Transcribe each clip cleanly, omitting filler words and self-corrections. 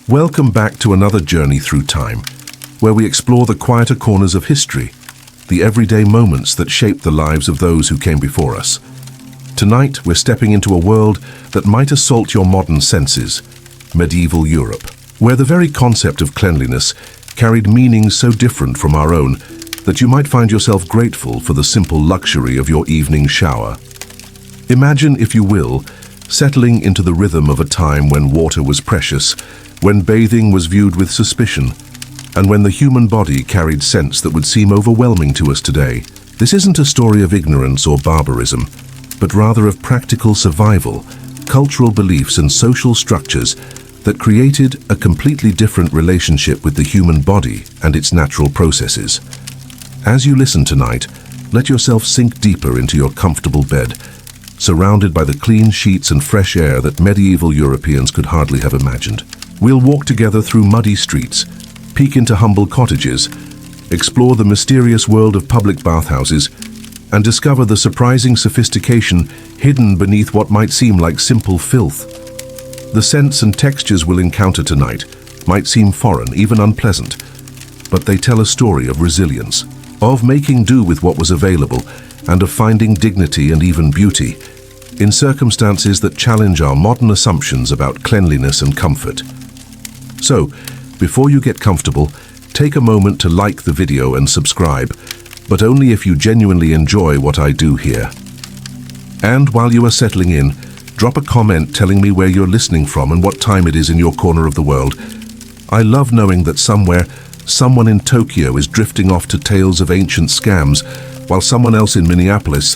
Welcome back to another journey through time, where we explore the quieter corners of history, the everyday moments that shape the lives of those who came before us. Tonight, we're stepping into a world that might assault your modern senses, medieval Europe, where the very concept of cleanliness carried meanings so different from our own that you might find yourself grateful for the simple luxury of your evening shower. Imagine, if you will, settling into the rhythm of a time when water was precious, when bathing was viewed with suspicion, and when the human body carried scents that would seem overwhelming to us today. This isn't a story of ignorance or barbarism, but rather of practical survival, cultural beliefs and social structures that created a completely different relationship with the human body and its natural processes. As you listen tonight, let yourself sink deeper into your comfortable bed, surrounded by the clean sheets and fresh air that medieval Europeans could hardly have imagined. We'll walk together through muddy streets, peek into humble cottages, explore the mysterious world of public bathhouses, and discover the surprising sophistication hidden beneath what might seem like simple filth. The scents and textures we'll encounter tonight might seem foreign, even unpleasant, but they tell a story of resilience, of making do with what was available, and of finding dignity and even beauty in circumstances that challenge our modern assumptions about cleanliness and comfort. So, before you get comfortable, take a moment to like the video and subscribe, but only if you genuinely enjoy what I do here. And while you are settling in, drop a comment telling me where you're listening from and what time it is in your corner of the world. I love knowing that somewhere, someone in Tokyo is drifting off to tales of ancient scams, while someone else in Minneapolis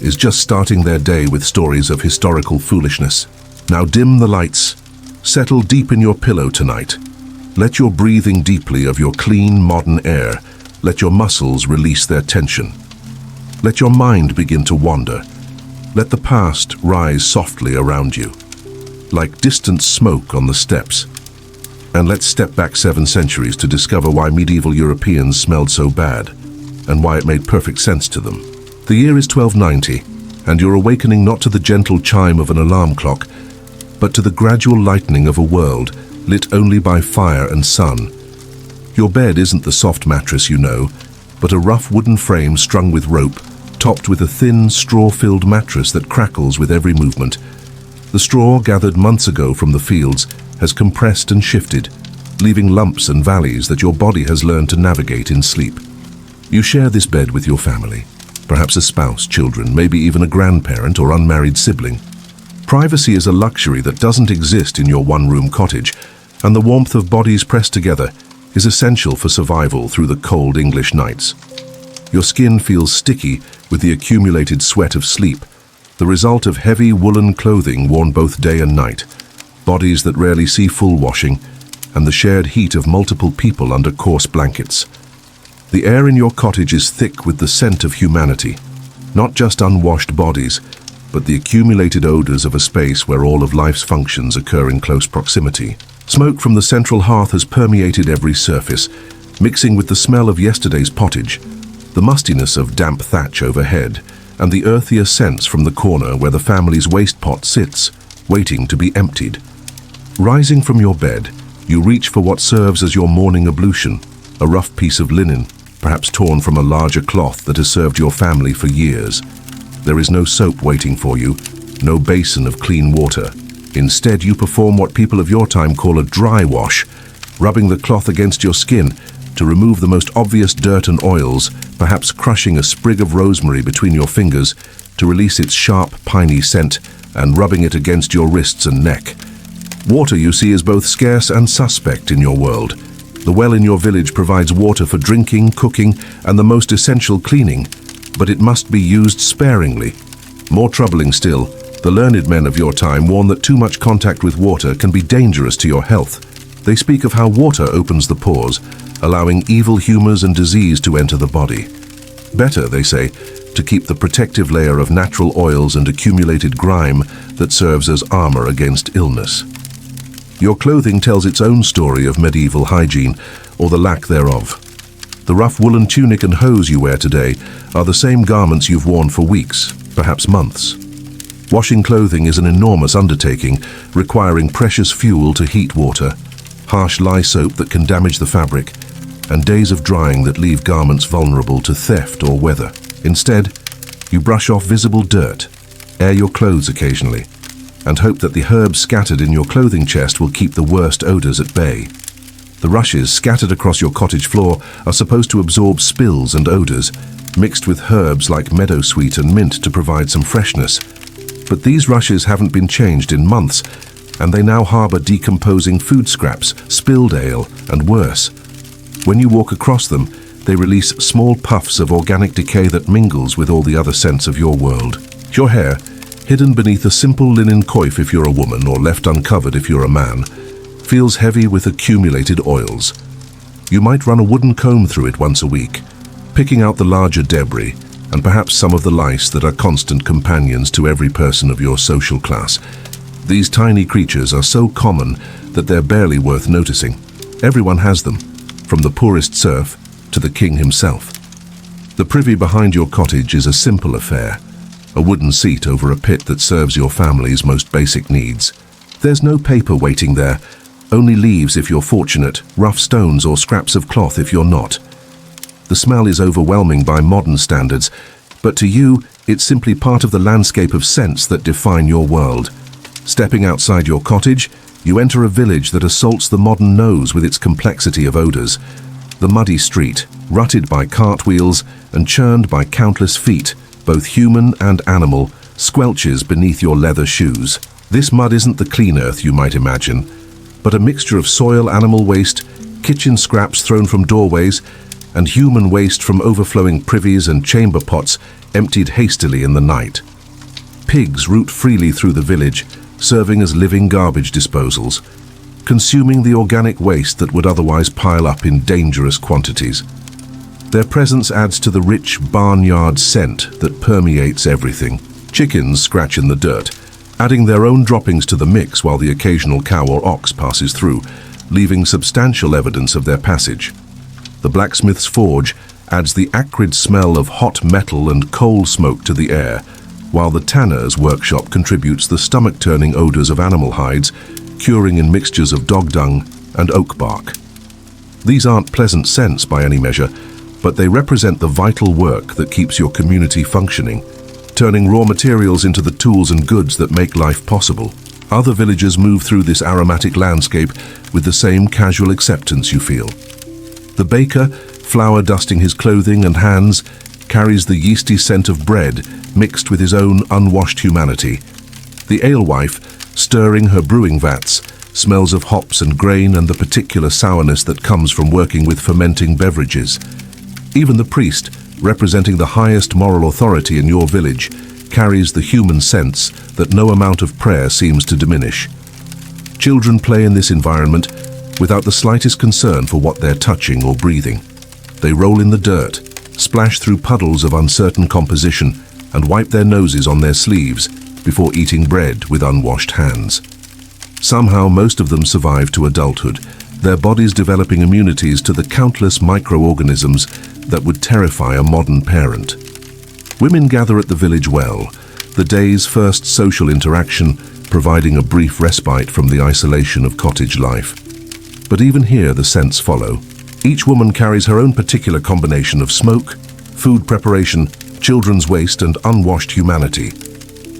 is just starting their day with stories of historical foolishness. Now dim the lights. Settle deep in your pillow tonight. Let your breathing deeply of your clean, modern air. Let your muscles release their tension. Let your mind begin to wander. Let the past rise softly around you, like distant smoke on the steppes. And let's step back 7 centuries to discover why medieval Europeans smelled so bad, and why it made perfect sense to them. The year is 1290, and you're awakening not to the gentle chime of an alarm clock, but to the gradual lightening of a world lit only by fire and sun. Your bed isn't the soft mattress you know, but a rough wooden frame strung with rope, topped with a thin, straw-filled mattress that crackles with every movement. The straw, gathered months ago from the fields, has compressed and shifted, leaving lumps and valleys that your body has learned to navigate in sleep. You share this bed with your family, perhaps a spouse, children, maybe even a grandparent or unmarried sibling. Privacy is a luxury that doesn't exist in your one-room cottage, and the warmth of bodies pressed together is essential for survival through the cold English nights. Your skin feels sticky with the accumulated sweat of sleep, the result of heavy woolen clothing worn both day and night, bodies that rarely see full washing, and the shared heat of multiple people under coarse blankets. The air in your cottage is thick with the scent of humanity, not just unwashed bodies, but the accumulated odors of a space where all of life's functions occur in close proximity. Smoke from the central hearth has permeated every surface, mixing with the smell of yesterday's pottage, the mustiness of damp thatch overhead, and the earthier scents from the corner where the family's waste pot sits, waiting to be emptied. Rising from your bed, you reach for what serves as your morning ablution, a rough piece of linen, perhaps torn from a larger cloth that has served your family for years. There is no soap waiting for you, no basin of clean water. Instead, you perform what people of your time call a dry wash, rubbing the cloth against your skin to remove the most obvious dirt and oils, perhaps crushing a sprig of rosemary between your fingers to release its sharp, piney scent, and rubbing it against your wrists and neck. Water, you see, is both scarce and suspect in your world. The well in your village provides water for drinking, cooking, and the most essential cleaning, but it must be used sparingly. More troubling still, the learned men of your time warn that too much contact with water can be dangerous to your health. They speak of how water opens the pores, allowing evil humors and disease to enter the body. Better, they say, to keep the protective layer of natural oils and accumulated grime that serves as armor against illness. Your clothing tells its own story of medieval hygiene, or the lack thereof. The rough woolen tunic and hose you wear today are the same garments you've worn for weeks, perhaps months. Washing clothing is an enormous undertaking, requiring precious fuel to heat water. harsh lye soap that can damage the fabric, and days of drying that leave garments vulnerable to theft or weather. Instead, you brush off visible dirt, air your clothes occasionally, and hope that the herbs scattered in your clothing chest will keep the worst odors at bay. The rushes scattered across your cottage floor are supposed to absorb spills and odors, mixed with herbs like meadowsweet and mint to provide some freshness. But these rushes haven't been changed in months, and they now harbor decomposing food scraps, spilled ale, and worse. When you walk across them, they release small puffs of organic decay that mingles with all the other scents of your world. Your hair, hidden beneath a simple linen coif if you're a woman or left uncovered if you're a man, feels heavy with accumulated oils. You might run a wooden comb through it once a week, picking out the larger debris and perhaps some of the lice that are constant companions to every person of your social class. These tiny creatures are so common that they're barely worth noticing. Everyone has them, from the poorest serf to the king himself. The privy behind your cottage is a simple affair, a wooden seat over a pit that serves your family's most basic needs. There's no paper waiting there, only leaves if you're fortunate, rough stones or scraps of cloth if you're not. The smell is overwhelming by modern standards, but to you, it's simply part of the landscape of scents that define your world. Stepping outside your cottage, you enter a village that assaults the modern nose with its complexity of odors. The muddy street, rutted by cartwheels and churned by countless feet, both human and animal, squelches beneath your leather shoes. This mud isn't the clean earth you might imagine, but a mixture of soil, animal waste, kitchen scraps thrown from doorways, and human waste from overflowing privies and chamber pots emptied hastily in the night. Pigs root freely through the village, serving as living garbage disposals, consuming the organic waste that would otherwise pile up in dangerous quantities. Their presence adds to the rich barnyard scent that permeates everything. Chickens scratch in the dirt, adding their own droppings to the mix while the occasional cow or ox passes through, leaving substantial evidence of their passage. The blacksmith's forge adds the acrid smell of hot metal and coal smoke to the air, while the tanner's workshop contributes the stomach-turning odors of animal hides, curing in mixtures of dog dung and oak bark. These aren't pleasant scents by any measure, but they represent the vital work that keeps your community functioning, turning raw materials into the tools and goods that make life possible. Other villagers move through this aromatic landscape with the same casual acceptance you feel. The baker, flour dusting his clothing and hands, carries the yeasty scent of bread mixed with his own unwashed humanity. The alewife, stirring her brewing vats, smells of hops and grain and the particular sourness that comes from working with fermenting beverages. Even the priest, representing the highest moral authority in your village, carries the human sense that no amount of prayer seems to diminish. Children play in this environment without the slightest concern for what they're touching or breathing. They roll in the dirt, splash through puddles of uncertain composition, and wipe their noses on their sleeves before eating bread with unwashed hands. Somehow most of them survive to adulthood, their bodies developing immunities to the countless microorganisms that would terrify a modern parent. Women gather at the village well, the day's first social interaction providing a brief respite from the isolation of cottage life. But even here the scents follow. Each woman carries her own particular combination of smoke, food preparation, children's waste, and unwashed humanity.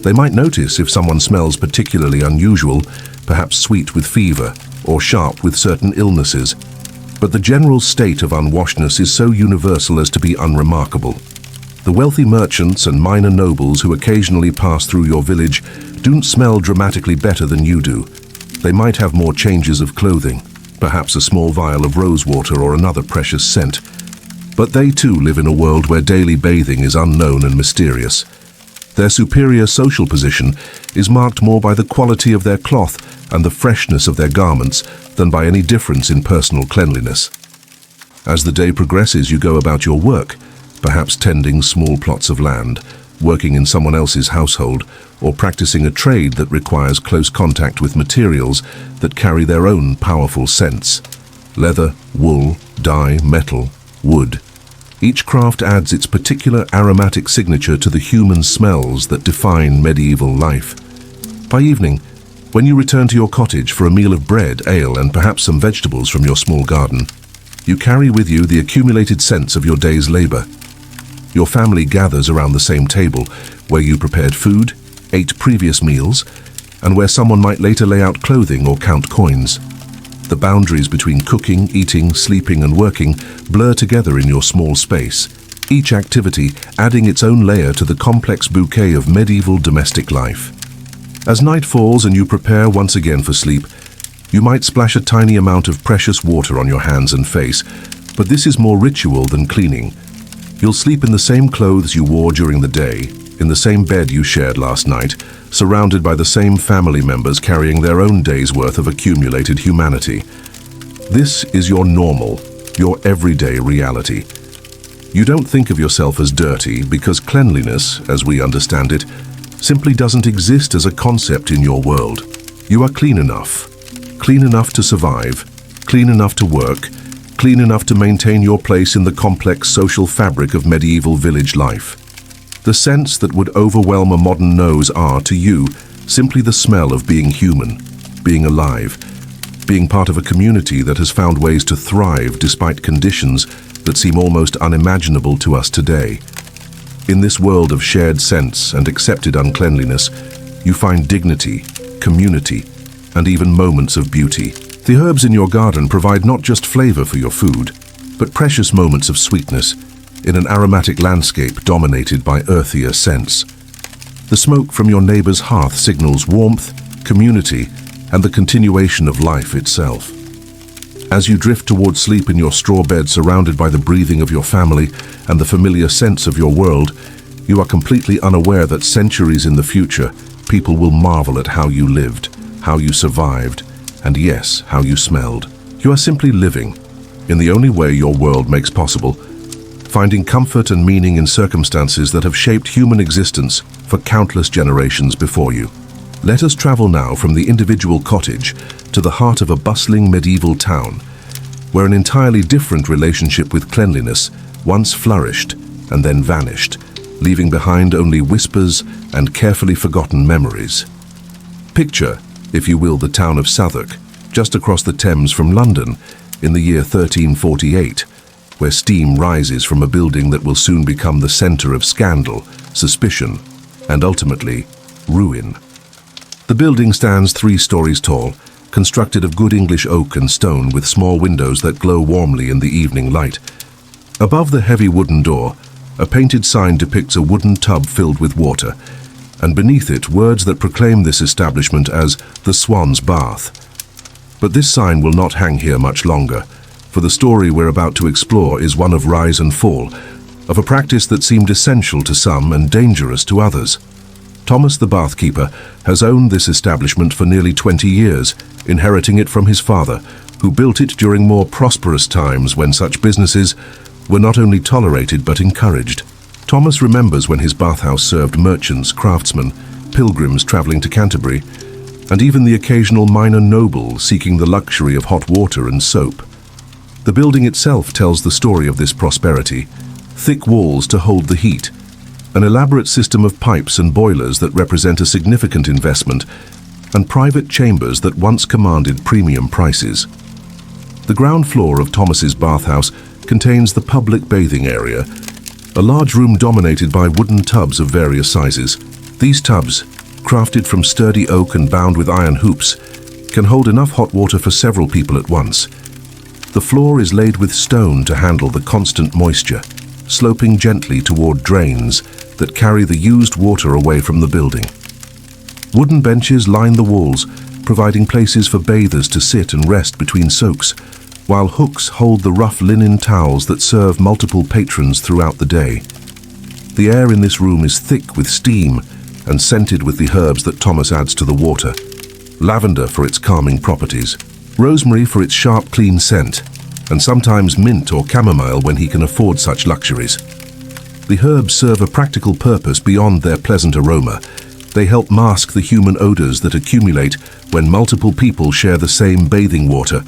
They might notice if someone smells particularly unusual, perhaps sweet with fever, or sharp with certain illnesses. But the general state of unwashedness is so universal as to be unremarkable. The wealthy merchants and minor nobles who occasionally pass through your village don't smell dramatically better than you do. They might have more changes of clothing, perhaps a small vial of rosewater or another precious scent. But they too live in a world where daily bathing is unknown and mysterious. Their superior social position is marked more by the quality of their cloth and the freshness of their garments than by any difference in personal cleanliness. As the day progresses, you go about your work, perhaps tending small plots of land, working in someone else's household, or practicing a trade that requires close contact with materials that carry their own powerful scents. Leather, wool, dye, metal, wood. Each craft adds its particular aromatic signature to the human smells that define medieval life. By evening, When you return to your cottage for a meal of bread, ale, and perhaps some vegetables from your small garden, you carry with you the accumulated sense of your day's labor. Your family gathers around the same table, where you prepared food, ate previous meals, and where someone might later lay out clothing or count coins. The boundaries between cooking, eating, sleeping, and working blur together in your small space, each activity adding its own layer to the complex bouquet of medieval domestic life. As night falls and you prepare once again for sleep, you might splash a tiny amount of precious water on your hands and face, but this is more ritual than cleaning. You'll sleep in the same clothes you wore during the day, in the same bed you shared last night, surrounded by the same family members carrying their own day's worth of accumulated humanity. This is your normal, your everyday reality. You don't think of yourself as dirty because cleanliness, as we understand it, simply doesn't exist as a concept in your world. You are clean enough to survive, clean enough to work, clean enough to maintain your place in the complex social fabric of medieval village life. The scents that would overwhelm a modern nose are, to you, simply the smell of being human, being alive, being part of a community that has found ways to thrive despite conditions that seem almost unimaginable to us today. In this world of shared scents and accepted uncleanliness, you find dignity, community, and even moments of beauty. The herbs in your garden provide not just flavor for your food, but precious moments of sweetness in an aromatic landscape dominated by earthier scents. The smoke from your neighbor's hearth signals warmth, community, and the continuation of life itself. As you drift towards sleep in your straw bed surrounded by the breathing of your family and the familiar scents of your world, you are completely unaware that centuries in the future, people will marvel at how you lived, how you survived, and yes, how you smelled. You are simply living, in the only way your world makes possible, finding comfort and meaning in circumstances that have shaped human existence for countless generations before you. Let us travel now from the individual cottage to the heart of a bustling medieval town, where an entirely different relationship with cleanliness once flourished and then vanished, leaving behind only whispers and carefully forgotten memories. Picture, if you will, the town of Southwark, just across the Thames from London, in the year 1348, where steam rises from a building that will soon become the center of scandal, suspicion, and ultimately, ruin. The building stands 3 stories tall, constructed of good English oak and stone with small windows that glow warmly in the evening light. Above the heavy wooden door, a painted sign depicts a wooden tub filled with water, and beneath it words that proclaim this establishment as the Swan's Bath. But this sign will not hang here much longer, for the story we're about to explore is one of rise and fall, of a practice that seemed essential to some and dangerous to others. Thomas the bathkeeper has owned this establishment for nearly 20 years, inheriting it from his father, who built it during more prosperous times when such businesses were not only tolerated but encouraged. Thomas remembers when his bathhouse served merchants, craftsmen, pilgrims traveling to Canterbury, and even the occasional minor noble seeking the luxury of hot water and soap. The building itself tells the story of this prosperity: thick walls to hold the heat, an elaborate system of pipes and boilers that represent a significant investment, and private chambers that once commanded premium prices. The ground floor of Thomas's bathhouse contains the public bathing area, a large room dominated by wooden tubs of various sizes. These tubs, crafted from sturdy oak and bound with iron hoops, can hold enough hot water for several people at once. The floor is laid with stone to handle the constant moisture, sloping gently toward drains that carry the used water away from the building. Wooden benches line the walls, providing places for bathers to sit and rest between soaks, while hooks hold the rough linen towels that serve multiple patrons throughout the day. The air in this room is thick with steam and scented with the herbs that Thomas adds to the water. Lavender for its calming properties, rosemary for its sharp, clean scent, and sometimes mint or chamomile when he can afford such luxuries. The herbs serve a practical purpose beyond their pleasant aroma. They help mask the human odors that accumulate when multiple people share the same bathing water,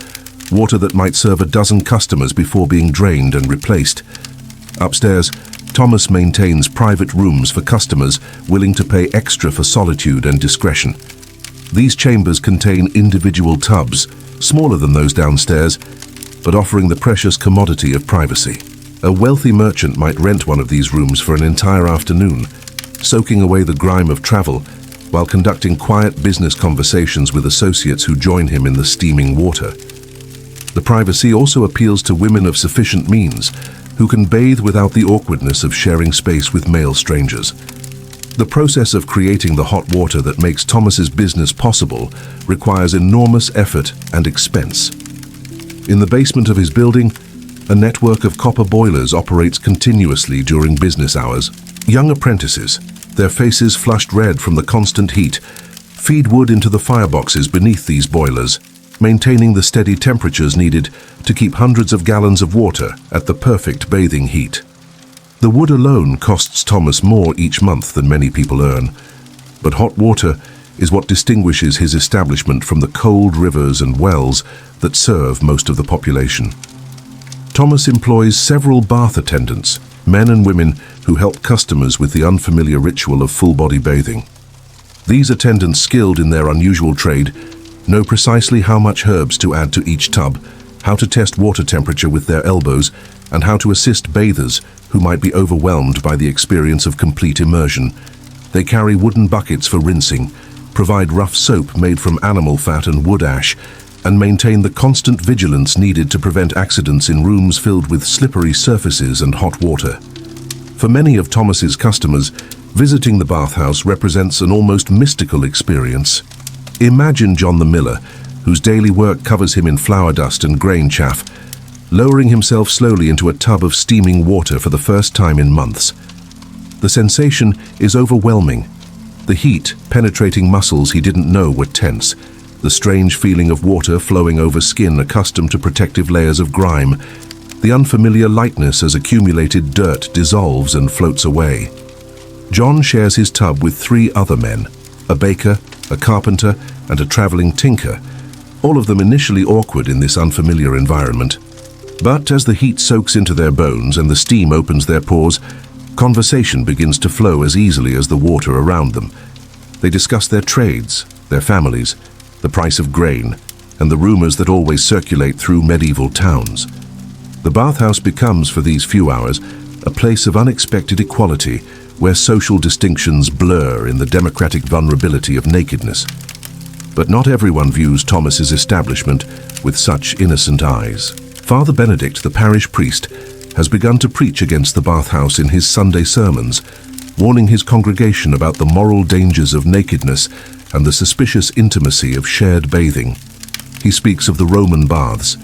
water that might serve a dozen customers before being drained and replaced. Upstairs, Thomas maintains private rooms for customers willing to pay extra for solitude and discretion. These chambers contain individual tubs, smaller than those downstairs, but offering the precious commodity of privacy. A wealthy merchant might rent one of these rooms for an entire afternoon, soaking away the grime of travel while conducting quiet business conversations with associates who join him in the steaming water. The privacy also appeals to women of sufficient means who can bathe without the awkwardness of sharing space with male strangers. The process of creating the hot water that makes Thomas's business possible requires enormous effort and expense. In the basement of his building, a network of copper boilers operates continuously during business hours. Young apprentices, their faces flushed red from the constant heat, feed wood into the fireboxes beneath these boilers, maintaining the steady temperatures needed to keep hundreds of gallons of water at the perfect bathing heat. The wood alone costs Thomas more each month than many people earn, but hot water is what distinguishes his establishment from the cold rivers and wells that serve most of the population. Thomas employs several bath attendants, men and women who help customers with the unfamiliar ritual of full-body bathing. These attendants, skilled in their unusual trade, know precisely how much herbs to add to each tub, how to test water temperature with their elbows, and how to assist bathers who might be overwhelmed by the experience of complete immersion. They carry wooden buckets for rinsing, provide rough soap made from animal fat and wood ash, and maintain the constant vigilance needed to prevent accidents in rooms filled with slippery surfaces and hot water. For many of Thomas's customers, visiting the bathhouse represents an almost mystical experience. Imagine John the Miller, whose daily work covers him in flour dust and grain chaff, lowering himself slowly into a tub of steaming water for the first time in months. The sensation is overwhelming. The heat penetrating muscles he didn't know were tense, the strange feeling of water flowing over skin accustomed to protective layers of grime, the unfamiliar lightness as accumulated dirt dissolves and floats away. John shares his tub with 3 other men, a baker, a carpenter, and a traveling tinker, all of them initially awkward in this unfamiliar environment. But as the heat soaks into their bones and the steam opens their pores, conversation begins to flow as easily as the water around them. They discuss their trades, their families, the price of grain, and the rumors that always circulate through medieval towns. The bathhouse becomes, for these few hours, a place of unexpected equality where social distinctions blur in the democratic vulnerability of nakedness. But not everyone views Thomas's establishment with such innocent eyes. Father Benedict, the parish priest, has begun to preach against the bathhouse in his Sunday sermons, warning his congregation about the moral dangers of nakedness and the suspicious intimacy of shared bathing. He speaks of the Roman baths,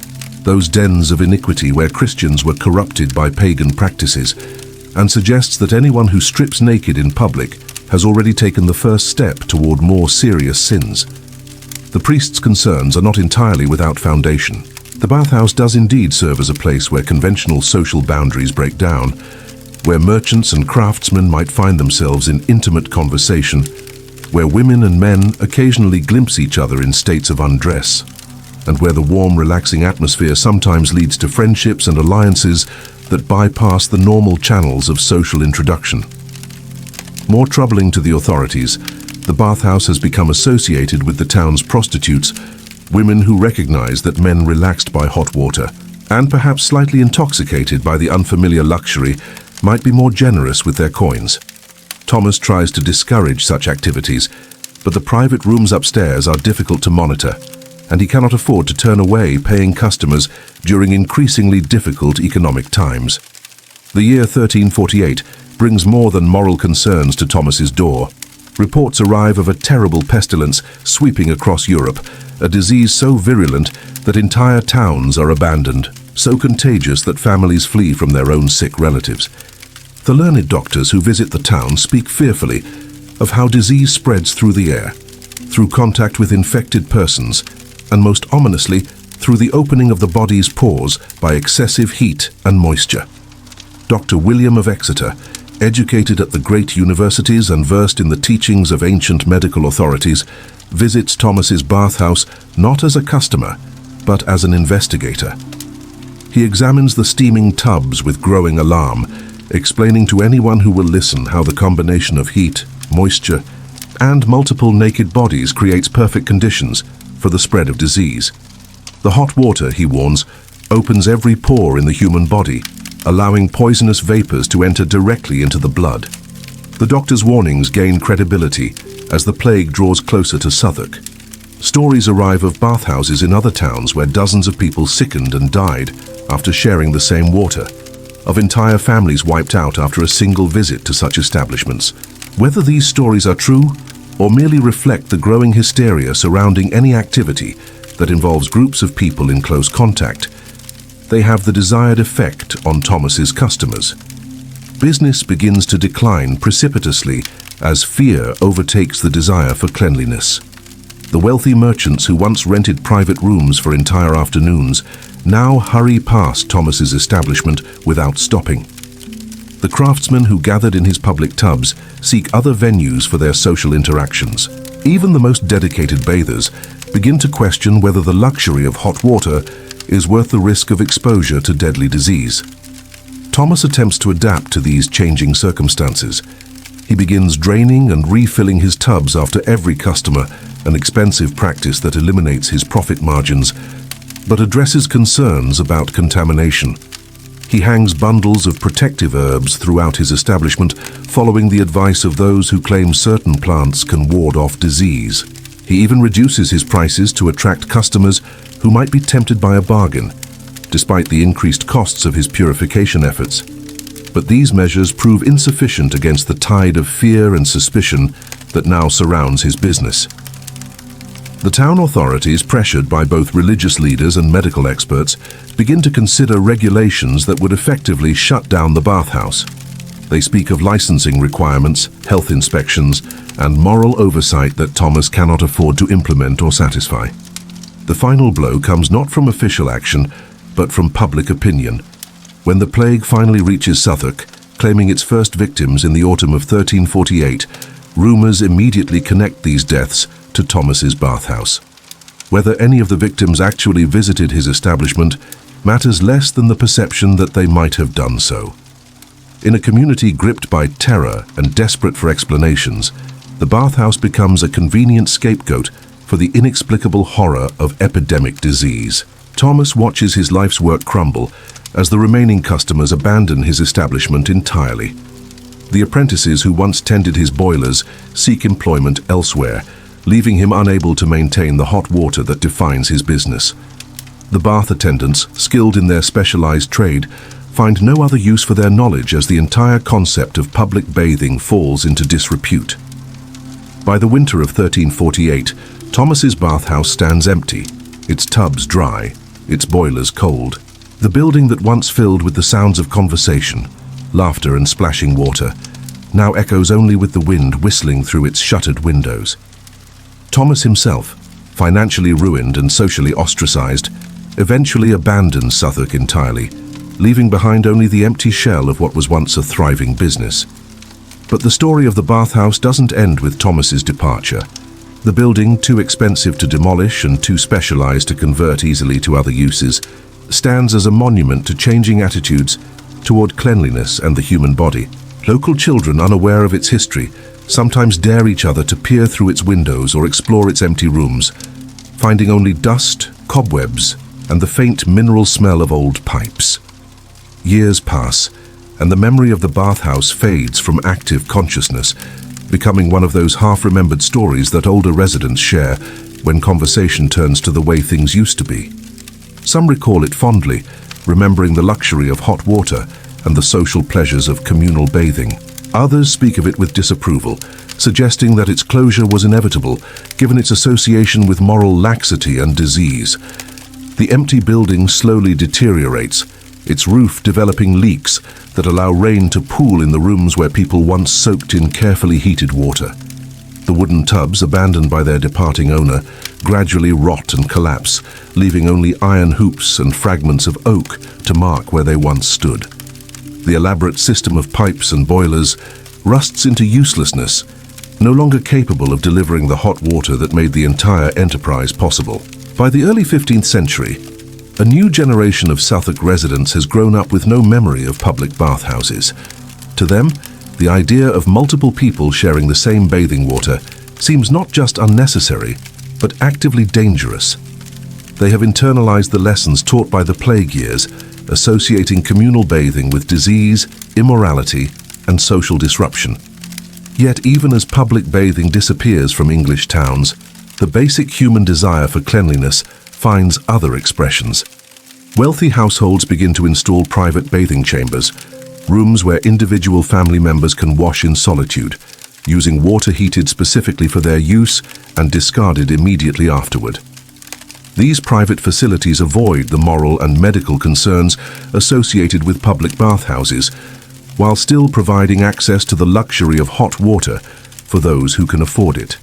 those dens of iniquity where Christians were corrupted by pagan practices, and suggests that anyone who strips naked in public has already taken the first step toward more serious sins. The priest's concerns are not entirely without foundation. The bathhouse does indeed serve as a place where conventional social boundaries break down, where merchants and craftsmen might find themselves in intimate conversation, where women and men occasionally glimpse each other in states of undress, and where the warm, relaxing atmosphere sometimes leads to friendships and alliances that bypass the normal channels of social introduction. More troubling to the authorities, the bathhouse has become associated with the town's prostitutes, women who recognize that men relaxed by hot water, and perhaps slightly intoxicated by the unfamiliar luxury, might be more generous with their coins. Thomas tries to discourage such activities, but the private rooms upstairs are difficult to monitor, and he cannot afford to turn away paying customers during increasingly difficult economic times. The year 1348 brings more than moral concerns to Thomas's door. Reports arrive of a terrible pestilence sweeping across Europe, a disease so virulent that entire towns are abandoned, so contagious that families flee from their own sick relatives. The learned doctors who visit the town speak fearfully of how disease spreads through the air, through contact with infected persons, and most ominously, through the opening of the body's pores by excessive heat and moisture. Dr. William of Exeter, educated at the great universities and versed in the teachings of ancient medical authorities, visits Thomas's bathhouse not as a customer, but as an investigator. He examines the steaming tubs with growing alarm, explaining to anyone who will listen how the combination of heat, moisture, And multiple naked bodies creates perfect conditions for the spread of disease. The hot water, he warns, opens every pore in the human body, allowing poisonous vapors to enter directly into the blood. The doctor's warnings gain credibility as the plague draws closer to Southwark. Stories arrive of bathhouses in other towns where dozens of people sickened and died after sharing the same water, of entire families wiped out after a single visit to such establishments. Whether these stories are true or merely reflect the growing hysteria surrounding any activity that involves groups of people in close contact, they have the desired effect on Thomas's customers. Business begins to decline precipitously as fear overtakes the desire for cleanliness. The wealthy merchants who once rented private rooms for entire afternoons now hurry past Thomas's establishment without stopping. The craftsmen who gathered in his public tubs seek other venues for their social interactions. Even the most dedicated bathers begin to question whether the luxury of hot water is worth the risk of exposure to deadly disease. Thomas attempts to adapt to these changing circumstances. He begins draining and refilling his tubs after every customer, an expensive practice that eliminates his profit margins, but addresses concerns about contamination. He hangs bundles of protective herbs throughout his establishment, following the advice of those who claim certain plants can ward off disease. He even reduces his prices to attract customers who might be tempted by a bargain, despite the increased costs of his purification efforts. But these measures prove insufficient against the tide of fear and suspicion that now surrounds his business. The town authorities, pressured by both religious leaders and medical experts, begin to consider regulations that would effectively shut down the bathhouse. They speak of licensing requirements, health inspections, and moral oversight that Thomas cannot afford to implement or satisfy. The final blow comes not from official action, but from public opinion. When the plague finally reaches Southwark, claiming its first victims in the autumn of 1348, rumors immediately connect these deaths to Thomas's bathhouse. Whether any of the victims actually visited his establishment matters less than the perception that they might have done so. In a community gripped by terror and desperate for explanations, the bathhouse becomes a convenient scapegoat for the inexplicable horror of epidemic disease. Thomas watches his life's work crumble as the remaining customers abandon his establishment entirely. The apprentices who once tended his boilers seek employment elsewhere, leaving him unable to maintain the hot water that defines his business. The bath attendants, skilled in their specialized trade, find no other use for their knowledge as the entire concept of public bathing falls into disrepute. By the winter of 1348, Thomas's bathhouse stands empty, its tubs dry, its boilers cold. The building that once filled with the sounds of conversation, laughter and splashing water, now echoes only with the wind whistling through its shuttered windows. Thomas himself, financially ruined and socially ostracized, eventually abandons Southwark entirely, leaving behind only the empty shell of what was once a thriving business. But the story of the bathhouse doesn't end with Thomas's departure. The building, too expensive to demolish and too specialized to convert easily to other uses, stands as a monument to changing attitudes toward cleanliness and the human body. Local children unaware of its history sometimes dare each other to peer through its windows or explore its empty rooms, finding only dust, cobwebs, and the faint mineral smell of old pipes. Years pass, and the memory of the bathhouse fades from active consciousness, becoming one of those half-remembered stories that older residents share when conversation turns to the way things used to be. Some recall it fondly, remembering the luxury of hot water and the social pleasures of communal bathing. Others speak of it with disapproval, suggesting that its closure was inevitable, given its association with moral laxity and disease. The empty building slowly deteriorates, its roof developing leaks that allow rain to pool in the rooms where people once soaked in carefully heated water. The wooden tubs, abandoned by their departing owner, gradually rot and collapse, leaving only iron hoops and fragments of oak to mark where they once stood. The elaborate system of pipes and boilers rusts into uselessness, no longer capable of delivering the hot water that made the entire enterprise possible. By the early 15th century, a new generation of Southwark residents has grown up with no memory of public bathhouses. To them, the idea of multiple people sharing the same bathing water seems not just unnecessary, but actively dangerous. They have internalized the lessons taught by the plague years, associating communal bathing with disease, immorality, and social disruption. Yet even as public bathing disappears from English towns, the basic human desire for cleanliness finds other expressions. Wealthy households begin to install private bathing chambers, rooms where individual family members can wash in solitude, using water heated specifically for their use and discarded immediately afterward. These private facilities avoid the moral and medical concerns associated with public bathhouses, while still providing access to the luxury of hot water for those who can afford it.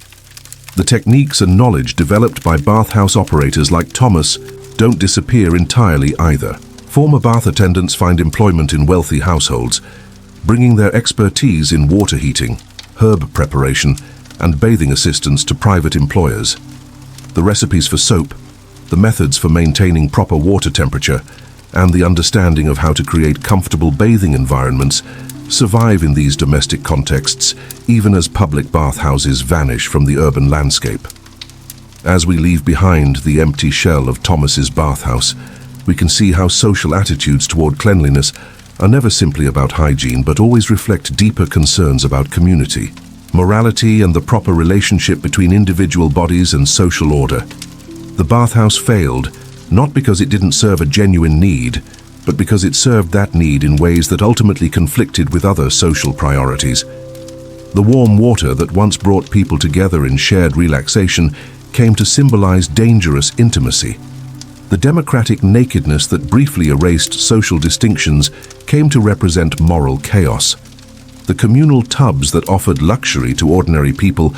The techniques and knowledge developed by bathhouse operators like Thomas don't disappear entirely either. Former bath attendants find employment in wealthy households, bringing their expertise in water heating, herb preparation, and bathing assistance to private employers. The recipes for soap, the methods for maintaining proper water temperature, and the understanding of how to create comfortable bathing environments survive in these domestic contexts, even as public bathhouses vanish from the urban landscape. As we leave behind the empty shell of Thomas's bathhouse, we can see how social attitudes toward cleanliness are never simply about hygiene, but always reflect deeper concerns about community, morality, and the proper relationship between individual bodies and social order. The bathhouse failed, not because it didn't serve a genuine need, but because it served that need in ways that ultimately conflicted with other social priorities. The warm water that once brought people together in shared relaxation came to symbolize dangerous intimacy. The democratic nakedness that briefly erased social distinctions came to represent moral chaos. The communal tubs that offered luxury to ordinary people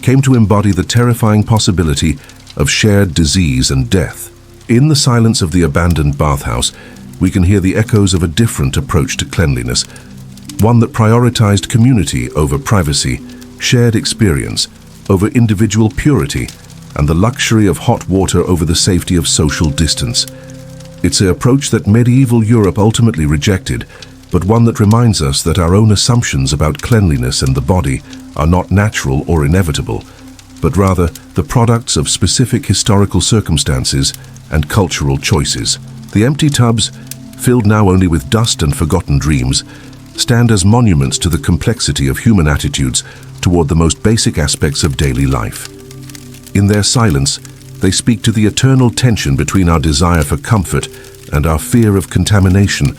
came to embody the terrifying possibility of shared disease and death. In the silence of the abandoned bathhouse, we can hear the echoes of a different approach to cleanliness, one that prioritized community over privacy, shared experience over individual purity, and the luxury of hot water over the safety of social distance. It's an approach that medieval Europe ultimately rejected, but one that reminds us that our own assumptions about cleanliness and the body are not natural or inevitable, but rather the products of specific historical circumstances and cultural choices. The empty tubs, filled now only with dust and forgotten dreams, stand as monuments to the complexity of human attitudes toward the most basic aspects of daily life. In their silence, they speak to the eternal tension between our desire for comfort and our fear of contamination,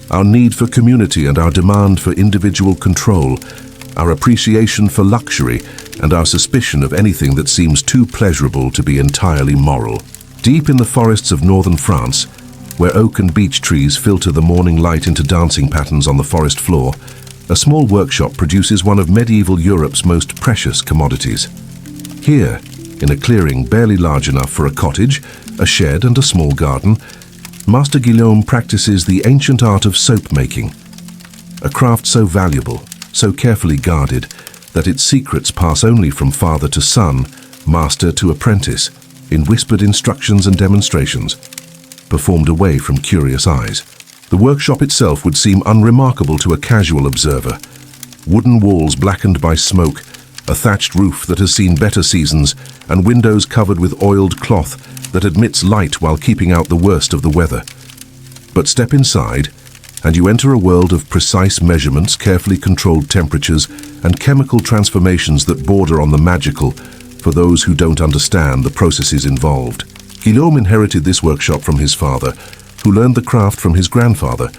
our need for community and our demand for individual control, our appreciation for luxury and our suspicion of anything that seems too pleasurable to be entirely moral. Deep in the forests of northern France, where oak and beech trees filter the morning light into dancing patterns on the forest floor, a small workshop produces one of medieval Europe's most precious commodities. Here, in a clearing barely large enough for a cottage, a shed, and a small garden, Master Guillaume practices the ancient art of soap making, a craft so valuable, so carefully guarded, that its secrets pass only from father to son, master to apprentice, in whispered instructions and demonstrations, performed away from curious eyes. The workshop itself would seem unremarkable to a casual observer. Wooden walls blackened by smoke, a thatched roof that has seen better seasons, and windows covered with oiled cloth that admits light while keeping out the worst of the weather. But step inside, and you enter a world of precise measurements, carefully controlled temperatures, and chemical transformations that border on the magical for those who don't understand the processes involved. Guillaume inherited this workshop from his father, who learned the craft from his grandfather,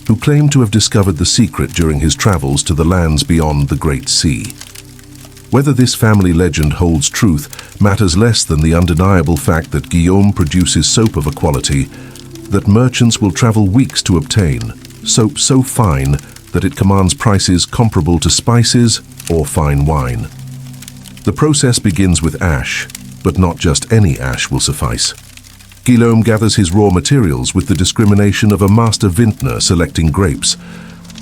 who claimed to have discovered the secret during his travels to the lands beyond the Great Sea. Whether this family legend holds truth matters less than the undeniable fact that Guillaume produces soap of a quality that merchants will travel weeks to obtain, soap so fine that it commands prices comparable to spices or fine wine. The process begins with ash, but not just any ash will suffice. Guillaume gathers his raw materials with the discrimination of a master vintner selecting grapes.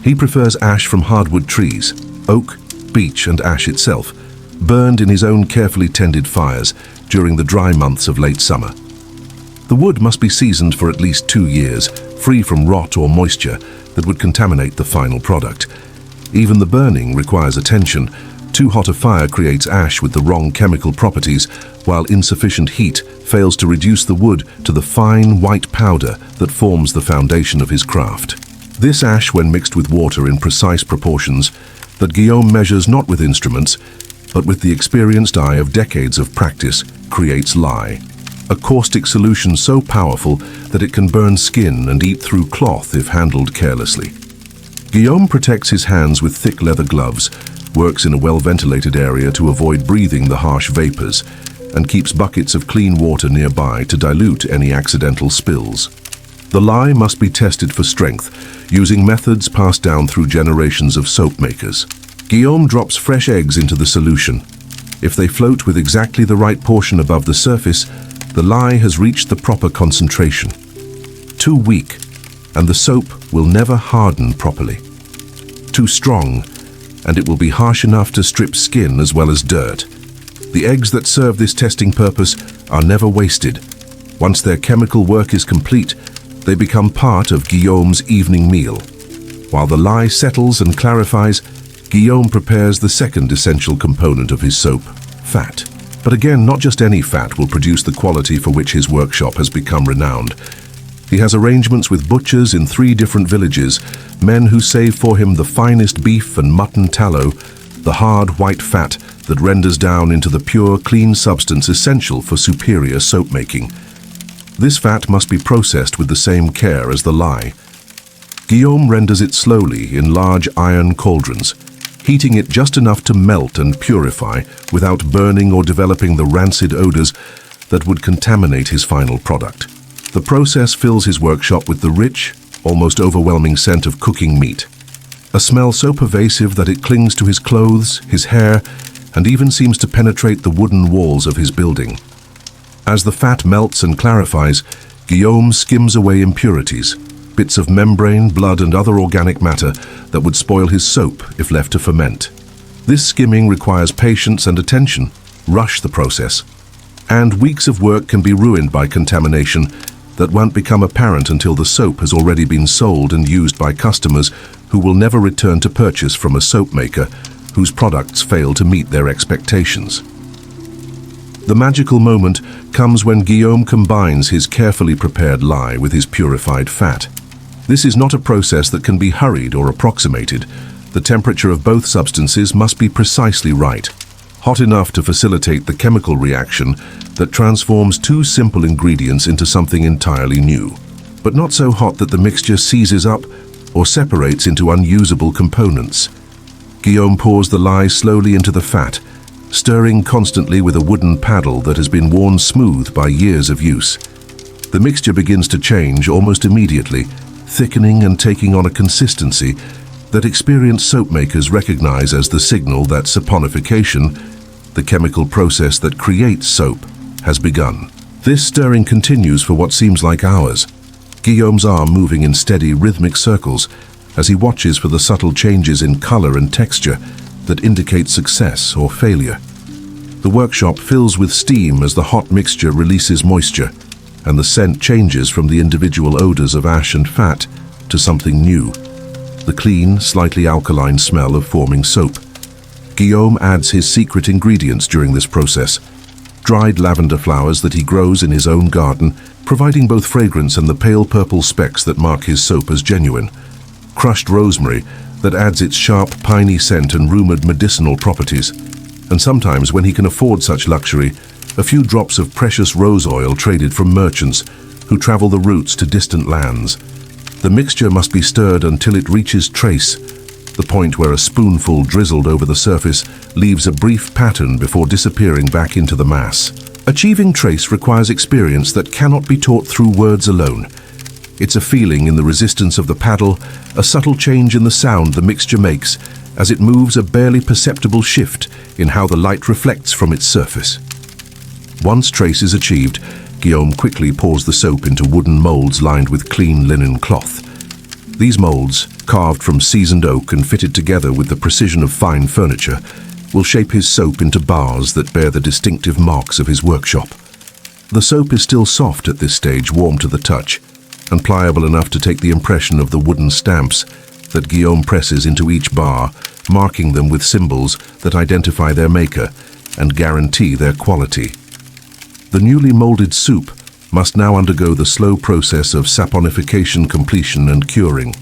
He prefers ash from hardwood trees, oak, beech, and ash itself, burned in his own carefully tended fires during the dry months of late summer. The wood must be seasoned for at least 2 years, free from rot or moisture that would contaminate the final product. Even the burning requires attention, Too hot a fire creates ash with the wrong chemical properties, while insufficient heat fails to reduce the wood to the fine white powder that forms the foundation of his craft. This ash, when mixed with water in precise proportions, that Guillaume measures not with instruments, but with the experienced eye of decades of practice, creates lye. A caustic solution so powerful that it can burn skin and eat through cloth if handled carelessly. Guillaume protects his hands with thick leather gloves, works in a well-ventilated area to avoid breathing the harsh vapors, and keeps buckets of clean water nearby to dilute any accidental spills. The lye must be tested for strength, using methods passed down through generations of soap makers. Guillaume drops fresh eggs into the solution. If they float with exactly the right portion above the surface, the lye has reached the proper concentration. Too weak, and the soap will never harden properly. Too strong, and it will be harsh enough to strip skin as well as dirt. The eggs that serve this testing purpose are never wasted. Once their chemical work is complete, they become part of Guillaume's evening meal. While the lye settles and clarifies, Guillaume prepares the second essential component of his soap, fat. But again, not just any fat will produce the quality for which his workshop has become renowned. He has arrangements with butchers in 3 different villages, men who save for him the finest beef and mutton tallow, the hard white fat that renders down into the pure, clean substance essential for superior soap making. This fat must be processed with the same care as the lye. Guillaume renders it slowly in large iron cauldrons, heating it just enough to melt and purify without burning or developing the rancid odors that would contaminate his final product. The process fills his workshop with the rich, almost overwhelming scent of cooking meat. A smell so pervasive that it clings to his clothes, his hair, and even seems to penetrate the wooden walls of his building. As the fat melts and clarifies, Guillaume skims away impurities, bits of membrane, blood, and other organic matter that would spoil his soap if left to ferment. This skimming requires patience and attention. Rush the process. And weeks of work can be ruined by contamination that won't become apparent until the soap has already been sold and used by customers who will never return to purchase from a soap maker whose products fail to meet their expectations. The magical moment comes when Guillaume combines his carefully prepared lye with his purified fat. This is not a process that can be hurried or approximated. The temperature of both substances must be precisely right, hot enough to facilitate the chemical reaction that transforms 2 simple ingredients into something entirely new, but not so hot that the mixture seizes up or separates into unusable components. Guillaume pours the lye slowly into the fat, stirring constantly with a wooden paddle that has been worn smooth by years of use. The mixture begins to change almost immediately, thickening and taking on a consistency that experienced soap makers recognize as the signal that saponification, the chemical process that creates soap, has begun. This stirring continues for what seems like hours, Guillaume's arm moving in steady, rhythmic circles as he watches for the subtle changes in color and texture that indicate success or failure. The workshop fills with steam as the hot mixture releases moisture, and the scent changes from the individual odors of ash and fat to something new, the clean, slightly alkaline smell of forming soap. Guillaume adds his secret ingredients during this process, dried lavender flowers that he grows in his own garden, providing both fragrance and the pale purple specks that mark his soap as genuine, crushed rosemary that adds its sharp, piney scent and rumored medicinal properties, and sometimes, when he can afford such luxury, a few drops of precious rose oil traded from merchants who travel the routes to distant lands. The mixture must be stirred until it reaches trace, the point where a spoonful drizzled over the surface leaves a brief pattern before disappearing back into the mass. Achieving trace requires experience that cannot be taught through words alone. It's a feeling in the resistance of the paddle, a subtle change in the sound the mixture makes as it moves, a barely perceptible shift in how the light reflects from its surface. Once trace is achieved, Guillaume quickly pours the soap into wooden molds lined with clean linen cloth. These molds, carved from seasoned oak and fitted together with the precision of fine furniture, will shape his soap into bars that bear the distinctive marks of his workshop. The soap is still soft at this stage, warm to the touch, and pliable enough to take the impression of the wooden stamps that Guillaume presses into each bar, marking them with symbols that identify their maker and guarantee their quality. The newly molded soup must now undergo the slow process of saponification, completion, and curing.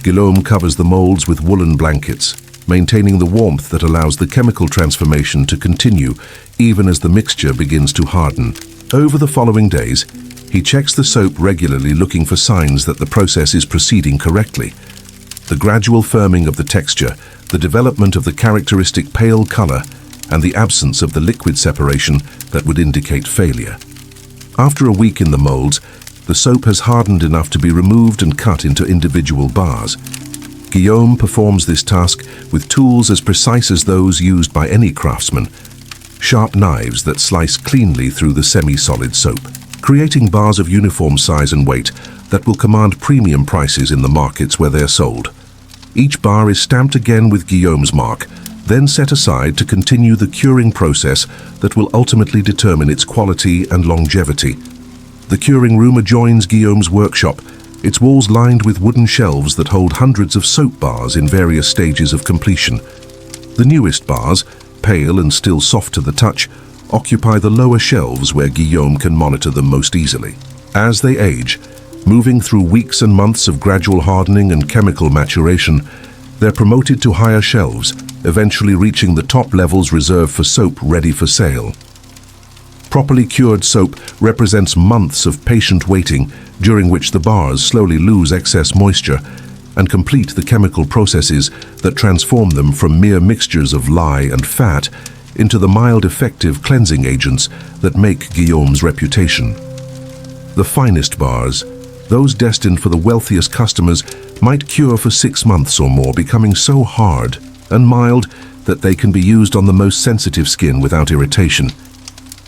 Guillaume covers the molds with woolen blankets, maintaining the warmth that allows the chemical transformation to continue even as the mixture begins to harden. Over the following days, he checks the soap regularly, looking for signs that the process is proceeding correctly. The gradual firming of the texture, the development of the characteristic pale color, and the absence of the liquid separation that would indicate failure. After a week in the molds, the soap has hardened enough to be removed and cut into individual bars. Guillaume performs this task with tools as precise as those used by any craftsman, sharp knives that slice cleanly through the semi-solid soap, creating bars of uniform size and weight that will command premium prices in the markets where they are sold. Each bar is stamped again with Guillaume's mark, then set aside to continue the curing process that will ultimately determine its quality and longevity. The curing room adjoins Guillaume's workshop, its walls lined with wooden shelves that hold hundreds of soap bars in various stages of completion. The newest bars, pale and still soft to the touch, occupy the lower shelves where Guillaume can monitor them most easily. As they age, moving through weeks and months of gradual hardening and chemical maturation, they're promoted to higher shelves, eventually reaching the top levels reserved for soap ready for sale. Properly cured soap represents months of patient waiting, during which the bars slowly lose excess moisture and complete the chemical processes that transform them from mere mixtures of lye and fat into the mild, effective cleansing agents that make Guillaume's reputation. The finest bars, those destined for the wealthiest customers, might cure for 6 months or more, becoming so hard and mild that they can be used on the most sensitive skin without irritation.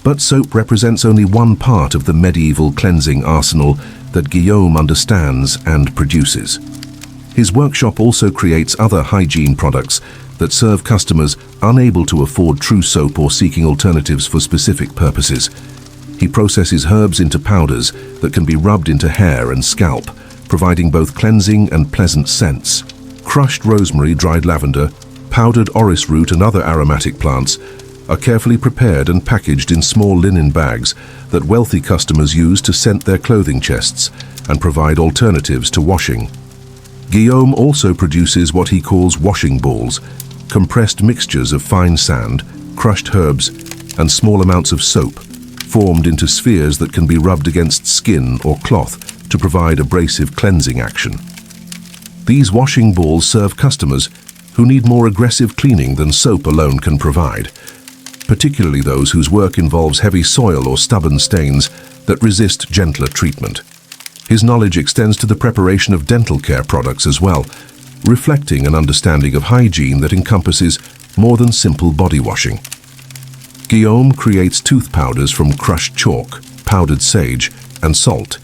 But soap represents only one part of the medieval cleansing arsenal that Guillaume understands and produces. His workshop also creates other hygiene products that serve customers unable to afford true soap or seeking alternatives for specific purposes. He processes herbs into powders that can be rubbed into hair and scalp, providing both cleansing and pleasant scents. Crushed rosemary, dried lavender, powdered orris root, and other aromatic plants are carefully prepared and packaged in small linen bags that wealthy customers use to scent their clothing chests and provide alternatives to washing. Guillaume also produces what he calls washing balls, compressed mixtures of fine sand, crushed herbs, and small amounts of soap, formed into spheres that can be rubbed against skin or cloth to provide abrasive cleansing action. These washing balls serve customers who need more aggressive cleaning than soap alone can provide, particularly those whose work involves heavy soil or stubborn stains that resist gentler treatment. His knowledge extends to the preparation of dental care products as well, reflecting an understanding of hygiene that encompasses more than simple body washing. Guillaume creates tooth powders from crushed chalk, powdered sage, and salt,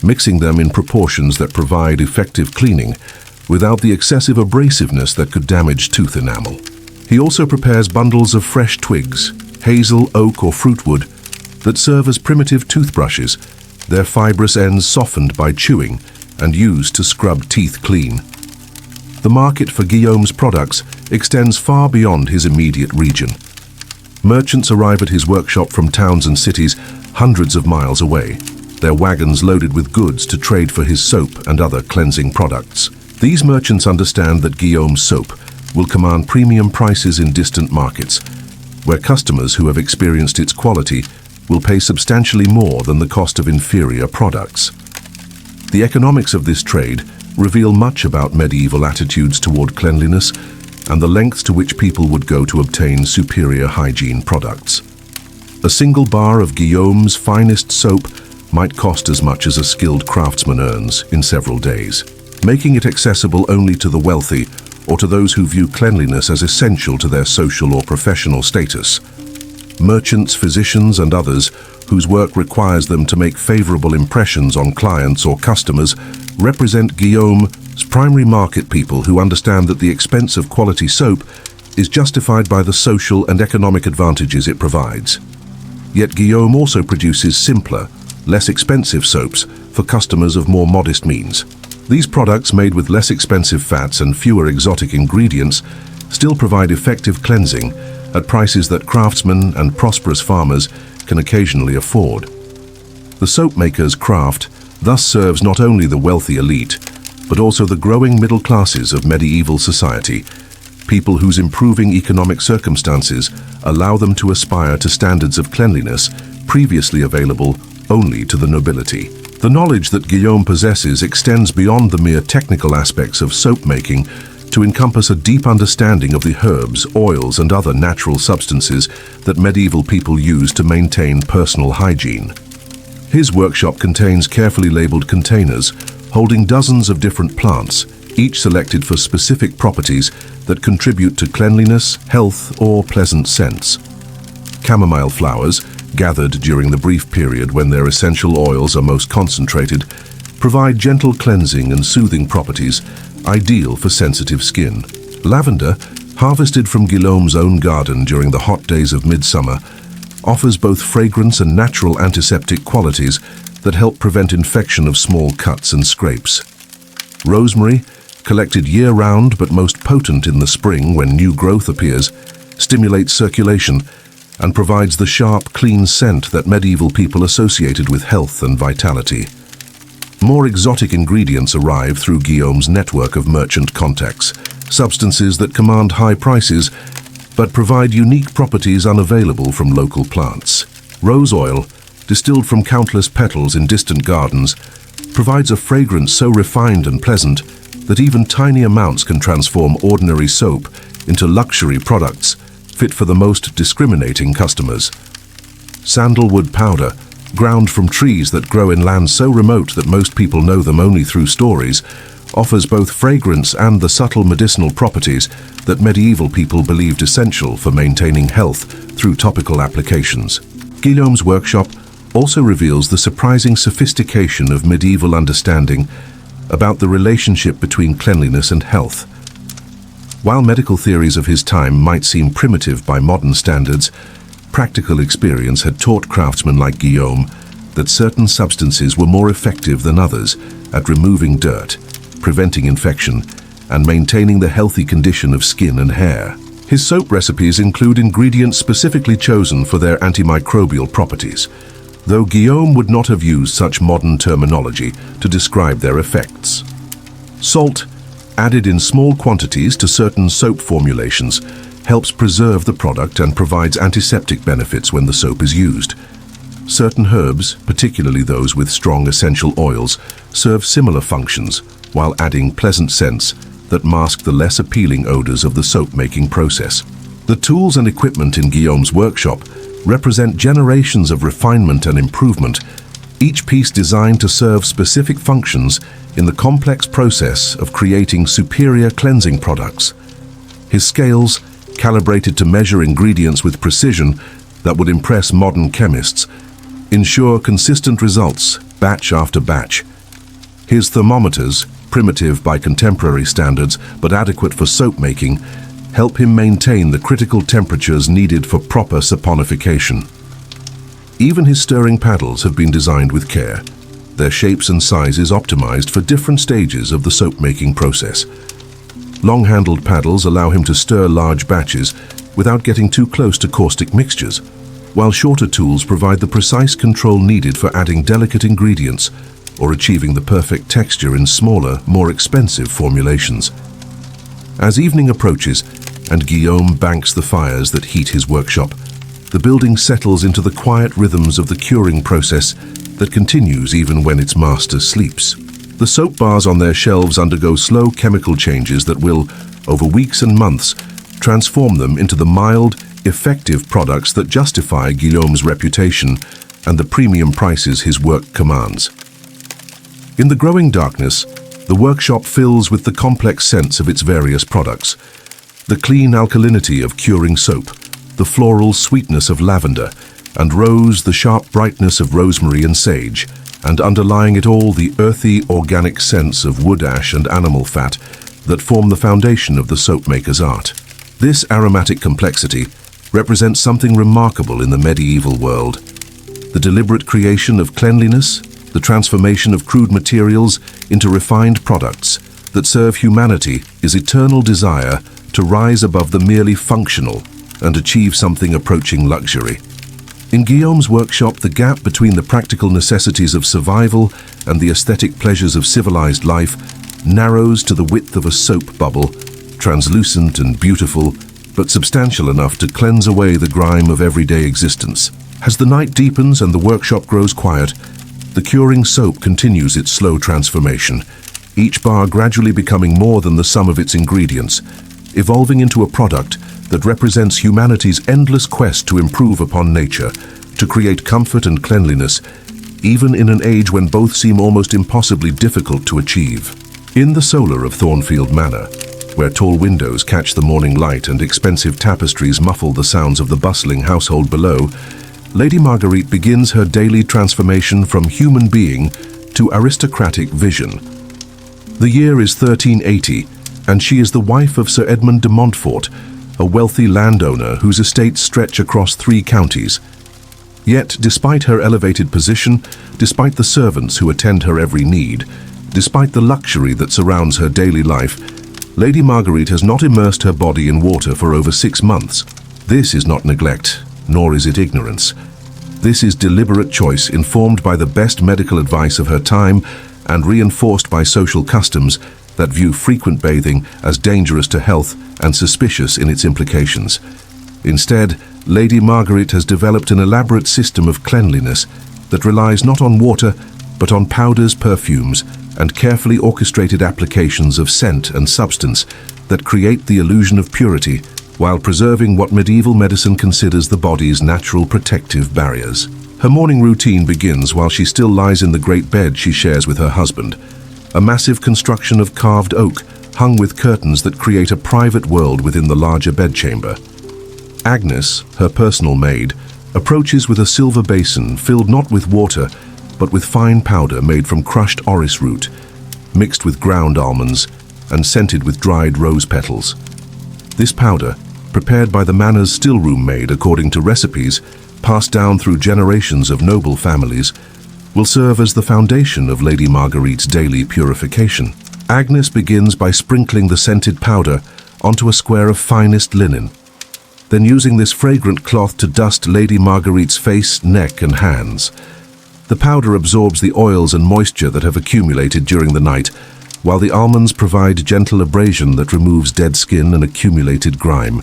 mixing them in proportions that provide effective cleaning without the excessive abrasiveness that could damage tooth enamel. He also prepares bundles of fresh twigs, hazel, oak, or fruitwood that serve as primitive toothbrushes, their fibrous ends softened by chewing and used to scrub teeth clean. The market for Guillaume's products extends far beyond his immediate region. Merchants arrive at his workshop from towns and cities hundreds of miles away, their wagons loaded with goods to trade for his soap and other cleansing products. These merchants understand that Guillaume's soap will command premium prices in distant markets, where customers who have experienced its quality will pay substantially more than the cost of inferior products. The economics of this trade reveal much about medieval attitudes toward cleanliness and the lengths to which people would go to obtain superior hygiene products. A single bar of Guillaume's finest soap might cost as much as a skilled craftsman earns in several days, making it accessible only to the wealthy or to those who view cleanliness as essential to their social or professional status. Merchants, physicians, and others whose work requires them to make favorable impressions on clients or customers represent Guillaume's primary market, people who understand that the expense of quality soap is justified by the social and economic advantages it provides. Yet Guillaume also produces simpler, less expensive soaps for customers of more modest means. These products, made with less expensive fats and fewer exotic ingredients, still provide effective cleansing at prices that craftsmen and prosperous farmers can occasionally afford. The soap maker's craft thus serves not only the wealthy elite, but also the growing middle classes of medieval society, people whose improving economic circumstances allow them to aspire to standards of cleanliness previously available only to the nobility. The knowledge that Guillaume possesses extends beyond the mere technical aspects of soap making to encompass a deep understanding of the herbs, oils, and other natural substances that medieval people used to maintain personal hygiene. His workshop contains carefully labeled containers holding dozens of different plants, each selected for specific properties that contribute to cleanliness, health, or pleasant scents. Chamomile flowers, gathered during the brief period when their essential oils are most concentrated, provide gentle cleansing and soothing properties ideal for sensitive skin. Lavender, harvested from Guillaume's own garden during the hot days of midsummer, offers both fragrance and natural antiseptic qualities that help prevent infection of small cuts and scrapes. Rosemary, collected year-round but most potent in the spring when new growth appears, stimulates circulation and provides the sharp, clean scent that medieval people associated with health and vitality. More exotic ingredients arrive through Guillaume's network of merchant contacts, substances that command high prices but provide unique properties unavailable from local plants. Rose oil, distilled from countless petals in distant gardens, provides a fragrance so refined and pleasant that even tiny amounts can transform ordinary soap into luxury products fit for the most discriminating customers. Sandalwood powder, ground from trees that grow in lands so remote that most people know them only through stories, offers both fragrance and the subtle medicinal properties that medieval people believed essential for maintaining health through topical applications. Guillaume's workshop also reveals the surprising sophistication of medieval understanding about the relationship between cleanliness and health. While medical theories of his time might seem primitive by modern standards, practical experience had taught craftsmen like Guillaume that certain substances were more effective than others at removing dirt, preventing infection, and maintaining the healthy condition of skin and hair. His soap recipes include ingredients specifically chosen for their antimicrobial properties, though Guillaume would not have used such modern terminology to describe their effects. Salt, added in small quantities to certain soap formulations, helps preserve the product and provides antiseptic benefits when the soap is used. Certain herbs, particularly those with strong essential oils, serve similar functions while adding pleasant scents that mask the less appealing odors of the soap-making process. The tools and equipment in Guillaume's workshop represent generations of refinement and improvement, each piece designed to serve specific functions in the complex process of creating superior cleansing products. His scales, calibrated to measure ingredients with precision that would impress modern chemists, ensure consistent results batch after batch. His thermometers, primitive by contemporary standards but adequate for soap making, help him maintain the critical temperatures needed for proper saponification. Even his stirring paddles have been designed with care, their shapes and sizes optimized for different stages of the soap-making process. Long-handled paddles allow him to stir large batches without getting too close to caustic mixtures, while shorter tools provide the precise control needed for adding delicate ingredients or achieving the perfect texture in smaller, more expensive formulations. As evening approaches and Guillaume banks the fires that heat his workshop, the building settles into the quiet rhythms of the curing process that continues even when its master sleeps. The soap bars on their shelves undergo slow chemical changes that will, over weeks and months, transform them into the mild, effective products that justify Guillaume's reputation and the premium prices his work commands. In the growing darkness, the workshop fills with the complex scents of its various products. The clean alkalinity of curing soap, the floral sweetness of lavender, and rose, the sharp brightness of rosemary and sage, and underlying it all the earthy, organic scents of wood ash and animal fat that form the foundation of the soap maker's art. This aromatic complexity represents something remarkable in the medieval world: the deliberate creation of cleanliness, the transformation of crude materials into refined products that serve humanity is eternal desire to rise above the merely functional and achieve something approaching luxury. In Guillaume's workshop, the gap between the practical necessities of survival and the aesthetic pleasures of civilized life narrows to the width of a soap bubble, translucent and beautiful, but substantial enough to cleanse away the grime of everyday existence. As the night deepens and the workshop grows quiet, the curing soap continues its slow transformation, each bar gradually becoming more than the sum of its ingredients, evolving into a product that represents humanity's endless quest to improve upon nature, to create comfort and cleanliness, even in an age when both seem almost impossibly difficult to achieve. In the solar of Thornfield Manor, where tall windows catch the morning light and expensive tapestries muffle the sounds of the bustling household below, Lady Marguerite begins her daily transformation from human being to aristocratic vision. The year is 1380, and she is the wife of Sir Edmund de Montfort, a wealthy landowner whose estates stretch across 3 counties. Yet, despite her elevated position, despite the servants who attend her every need, despite the luxury that surrounds her daily life, Lady Marguerite has not immersed her body in water for over 6 months. This is not neglect, nor is it ignorance. This is deliberate choice informed by the best medical advice of her time and reinforced by social customs that view frequent bathing as dangerous to health and suspicious in its implications. Instead, Lady Marguerite has developed an elaborate system of cleanliness that relies not on water, but on powders, perfumes, and carefully orchestrated applications of scent and substance that create the illusion of purity while preserving what medieval medicine considers the body's natural protective barriers. Her morning routine begins while she still lies in the great bed she shares with her husband, a massive construction of carved oak hung with curtains that create a private world within the larger bedchamber. Agnes, her personal maid, approaches with a silver basin filled not with water, but with fine powder made from crushed orris root, mixed with ground almonds and scented with dried rose petals. This powder, prepared by the manor's still-room maid according to recipes passed down through generations of noble families, will serve as the foundation of Lady Marguerite's daily purification. Agnes begins by sprinkling the scented powder onto a square of finest linen, then using this fragrant cloth to dust Lady Marguerite's face, neck, and hands. The powder absorbs the oils and moisture that have accumulated during the night, while the almonds provide gentle abrasion that removes dead skin and accumulated grime.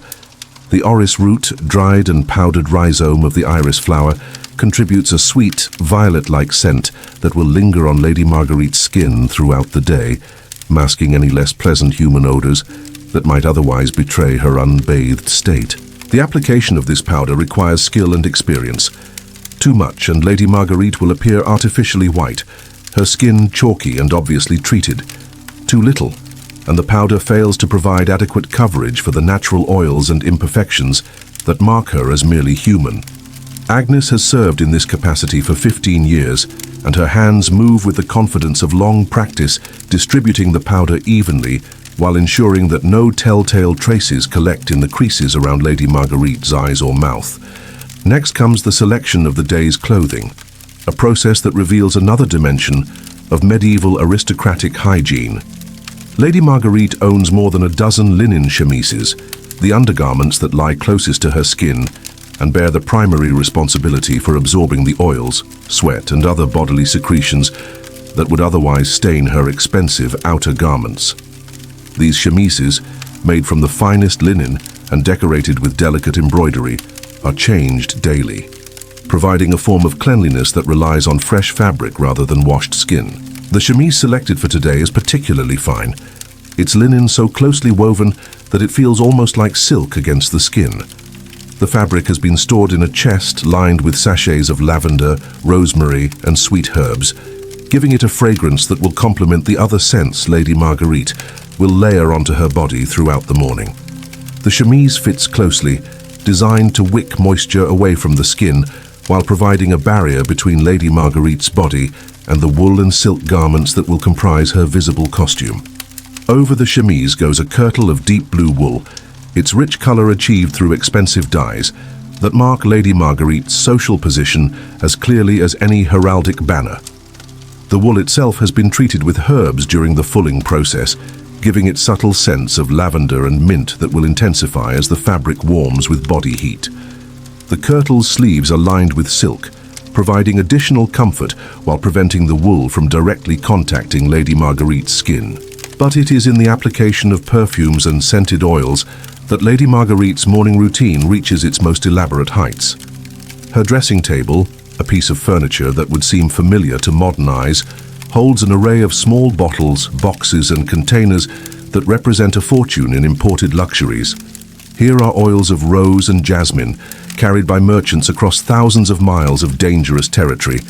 The orris root, dried and powdered rhizome of the iris flower, contributes a sweet, violet-like scent that will linger on Lady Marguerite's skin throughout the day, masking any less pleasant human odors that might otherwise betray her unbathed state. The application of this powder requires skill and experience. Too much, and Lady Marguerite will appear artificially white, her skin chalky and obviously treated. Too little, and the powder fails to provide adequate coverage for the natural oils and imperfections that mark her as merely human. Agnes has served in this capacity for 15 years, and her hands move with the confidence of long practice, distributing the powder evenly while ensuring that no telltale traces collect in the creases around Lady Marguerite's eyes or mouth. Next comes the selection of the day's clothing, a process that reveals another dimension of medieval aristocratic hygiene. Lady Marguerite owns more than a dozen linen chemises, the undergarments that lie closest to her skin and bear the primary responsibility for absorbing the oils, sweat, and other bodily secretions that would otherwise stain her expensive outer garments. These chemises, made from the finest linen and decorated with delicate embroidery, are changed daily, providing a form of cleanliness that relies on fresh fabric rather than washed skin. The chemise selected for today is particularly fine, its linen so closely woven that it feels almost like silk against the skin. The fabric has been stored in a chest lined with sachets of lavender, rosemary, and sweet herbs, giving it a fragrance that will complement the other scents Lady Marguerite will layer onto her body throughout the morning. The chemise fits closely, designed to wick moisture away from the skin while providing a barrier between Lady Marguerite's body and the wool and silk garments that will comprise her visible costume. Over the chemise goes a kirtle of deep blue wool, its rich color achieved through expensive dyes that mark Lady Marguerite's social position as clearly as any heraldic banner. The wool itself has been treated with herbs during the fulling process, giving it subtle scents of lavender and mint that will intensify as the fabric warms with body heat. The kirtle's sleeves are lined with silk, providing additional comfort while preventing the wool from directly contacting Lady Marguerite's skin. But it is in the application of perfumes and scented oils that Lady Marguerite's morning routine reaches its most elaborate heights. Her dressing table, a piece of furniture that would seem familiar to modern eyes, holds an array of small bottles, boxes and containers that represent a fortune in imported luxuries. Here are oils of rose and jasmine, carried by merchants across thousands of miles of dangerous territory.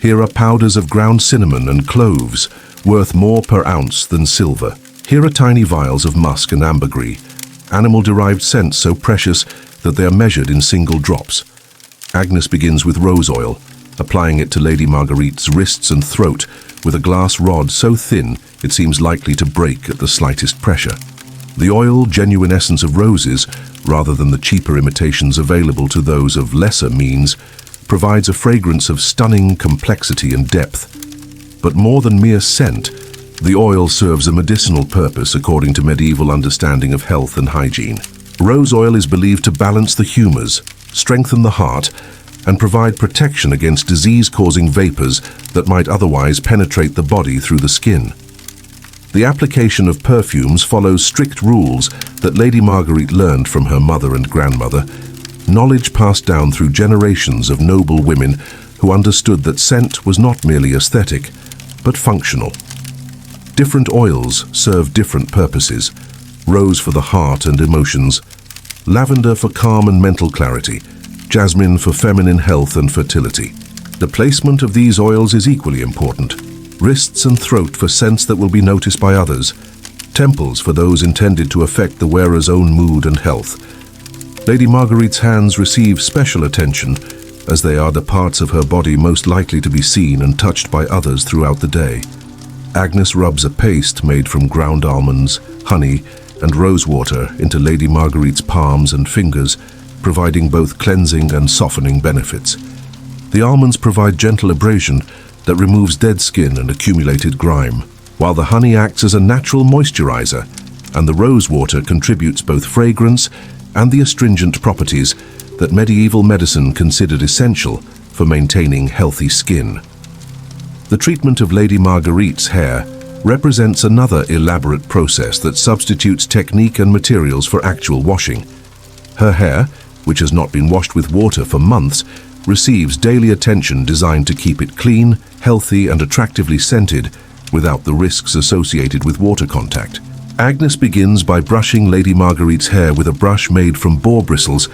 Here are powders of ground cinnamon and cloves, worth more per ounce than silver. Here are tiny vials of musk and ambergris, animal-derived scents so precious that they are measured in single drops. Agnes begins with rose oil, applying it to Lady Marguerite's wrists and throat with a glass rod so thin it seems likely to break at the slightest pressure. The oil, genuine essence of roses, rather than the cheaper imitations available to those of lesser means, provides a fragrance of stunning complexity and depth. But more than mere scent, the oil serves a medicinal purpose according to medieval understanding of health and hygiene. Rose oil is believed to balance the humors, strengthen the heart, and provide protection against disease-causing vapors that might otherwise penetrate the body through the skin. The application of perfumes follows strict rules that Lady Marguerite learned from her mother and grandmother, knowledge passed down through generations of noble women who understood that scent was not merely aesthetic, but functional. Different oils serve different purposes: rose for the heart and emotions, lavender for calm and mental clarity, jasmine for feminine health and fertility. The placement of these oils is equally important: wrists and throat for scents that will be noticed by others, temples for those intended to affect the wearer's own mood and health. Lady Marguerite's hands receive special attention, as they are the parts of her body most likely to be seen and touched by others throughout the day. Agnes rubs a paste made from ground almonds, honey, and rosewater into Lady Marguerite's palms and fingers, providing both cleansing and softening benefits. The almonds provide gentle abrasion that removes dead skin and accumulated grime, while the honey acts as a natural moisturizer, and the rosewater contributes both fragrance and the astringent properties that medieval medicine considered essential for maintaining healthy skin. The treatment of Lady Marguerite's hair represents another elaborate process that substitutes technique and materials for actual washing. Her hair, which has not been washed with water for months, receives daily attention designed to keep it clean, healthy, and attractively scented without the risks associated with water contact. Agnes begins by brushing Lady Marguerite's hair with a brush made from boar bristles,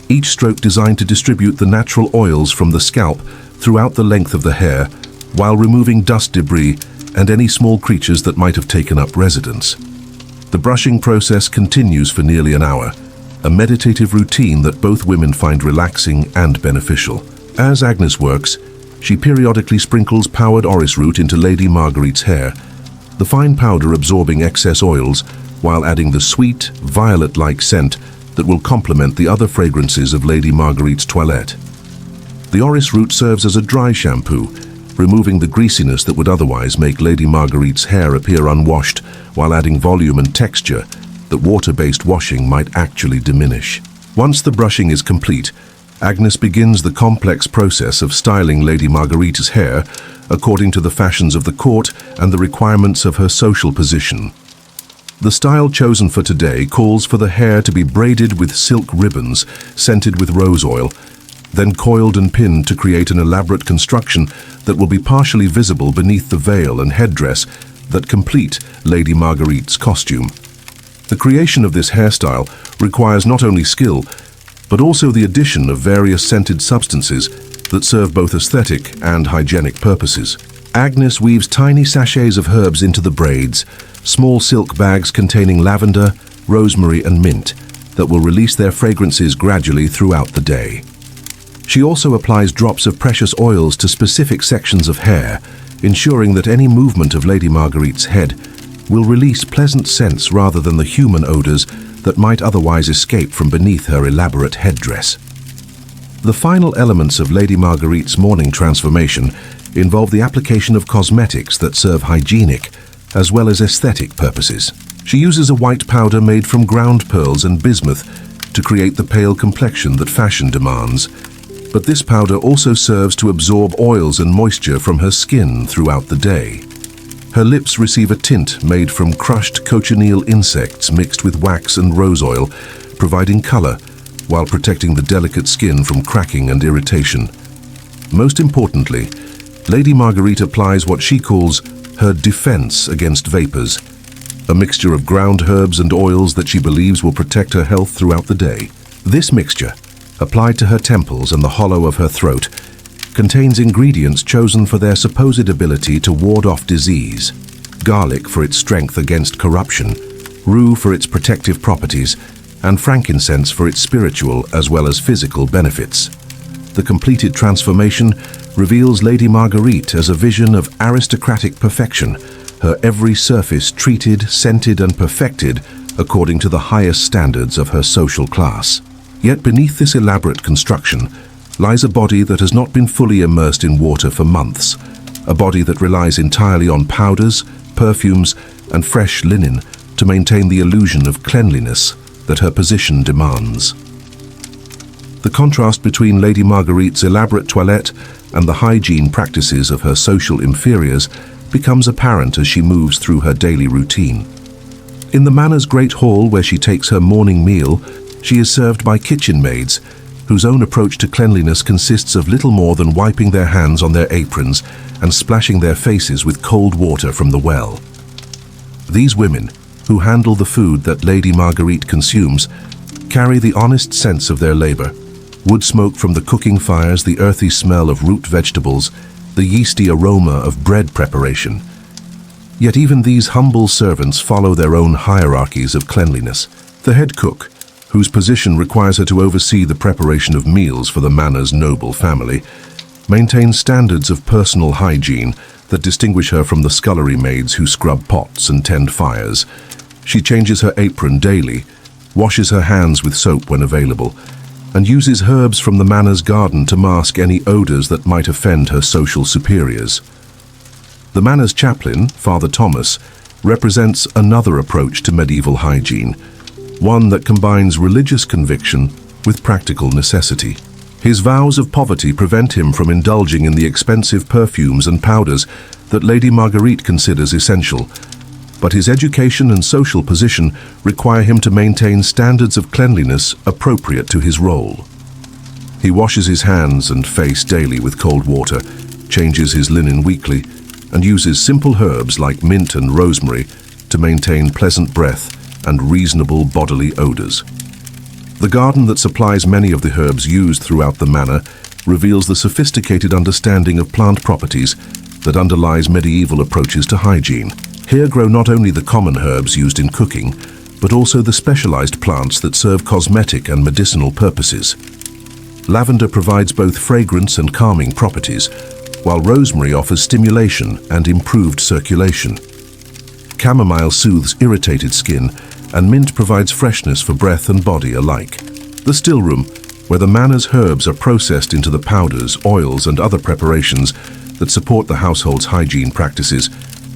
each stroke designed to distribute the natural oils from the scalp throughout the length of the hair, while removing dust debris and any small creatures that might have taken up residence. The brushing process continues for nearly an hour, a meditative routine that both women find relaxing and beneficial. As Agnes works, she periodically sprinkles powdered orris root into Lady Marguerite's hair, the fine powder absorbing excess oils while adding the sweet, violet-like scent that will complement the other fragrances of Lady Marguerite's toilette. The orris root serves as a dry shampoo, removing the greasiness that would otherwise make Lady Marguerite's hair appear unwashed, while adding volume and texture that water-based washing might actually diminish. Once the brushing is complete, Agnes begins the complex process of styling Lady Marguerite's hair according to the fashions of the court and the requirements of her social position. The style chosen for today calls for the hair to be braided with silk ribbons scented with rose oil, then coiled and pinned to create an elaborate construction that will be partially visible beneath the veil and headdress that complete Lady Marguerite's costume. The creation of this hairstyle requires not only skill, but also the addition of various scented substances that serve both aesthetic and hygienic purposes. Agnes weaves tiny sachets of herbs into the braids, small silk bags containing lavender, rosemary, and mint that will release their fragrances gradually throughout the day. She also applies drops of precious oils to specific sections of hair, ensuring that any movement of Lady Marguerite's head will release pleasant scents rather than the human odors that might otherwise escape from beneath her elaborate headdress. The final elements of Lady Marguerite's morning transformation involve the application of cosmetics that serve hygienic as well as aesthetic purposes. She uses a white powder made from ground pearls and bismuth to create the pale complexion that fashion demands. But this powder also serves to absorb oils and moisture from her skin throughout the day. Her lips receive a tint made from crushed cochineal insects mixed with wax and rose oil, providing color while protecting the delicate skin from cracking and irritation. Most importantly, Lady Marguerite applies what she calls her defense against vapors, a mixture of ground herbs and oils that she believes will protect her health throughout the day. This mixture, applied to her temples and the hollow of her throat, contains ingredients chosen for their supposed ability to ward off disease: garlic for its strength against corruption, rue for its protective properties, and frankincense for its spiritual as well as physical benefits. The completed transformation reveals Lady Marguerite as a vision of aristocratic perfection, her every surface treated, scented, and perfected according to the highest standards of her social class. Yet beneath this elaborate construction lies a body that has not been fully immersed in water for months, a body that relies entirely on powders, perfumes, and fresh linen to maintain the illusion of cleanliness that her position demands. The contrast between Lady Marguerite's elaborate toilette and the hygiene practices of her social inferiors becomes apparent as she moves through her daily routine. In the manor's great hall where she takes her morning meal, she is served by kitchen maids, whose own approach to cleanliness consists of little more than wiping their hands on their aprons and splashing their faces with cold water from the well. These women, who handle the food that Lady Marguerite consumes, carry the honest sense of their labor: wood smoke from the cooking fires, the earthy smell of root vegetables, the yeasty aroma of bread preparation. Yet even these humble servants follow their own hierarchies of cleanliness. The head cook, whose position requires her to oversee the preparation of meals for the manor's noble family, maintains standards of personal hygiene that distinguish her from the scullery maids who scrub pots and tend fires. She changes her apron daily, washes her hands with soap when available, and uses herbs from the manor's garden to mask any odors that might offend her social superiors. The manor's chaplain, Father Thomas, represents another approach to medieval hygiene, one that combines religious conviction with practical necessity. His vows of poverty prevent him from indulging in the expensive perfumes and powders that Lady Marguerite considers essential, but his education and social position require him to maintain standards of cleanliness appropriate to his role. He washes his hands and face daily with cold water, changes his linen weekly, and uses simple herbs like mint and rosemary to maintain pleasant breath and reasonable bodily odors. The garden that supplies many of the herbs used throughout the manor reveals the sophisticated understanding of plant properties that underlies medieval approaches to hygiene. Here grow not only the common herbs used in cooking, but also the specialized plants that serve cosmetic and medicinal purposes. Lavender provides both fragrance and calming properties, while rosemary offers stimulation and improved circulation. Chamomile soothes irritated skin, and mint provides freshness for breath and body alike. The still room, where the manor's herbs are processed into the powders, oils, and other preparations that support the household's hygiene practices,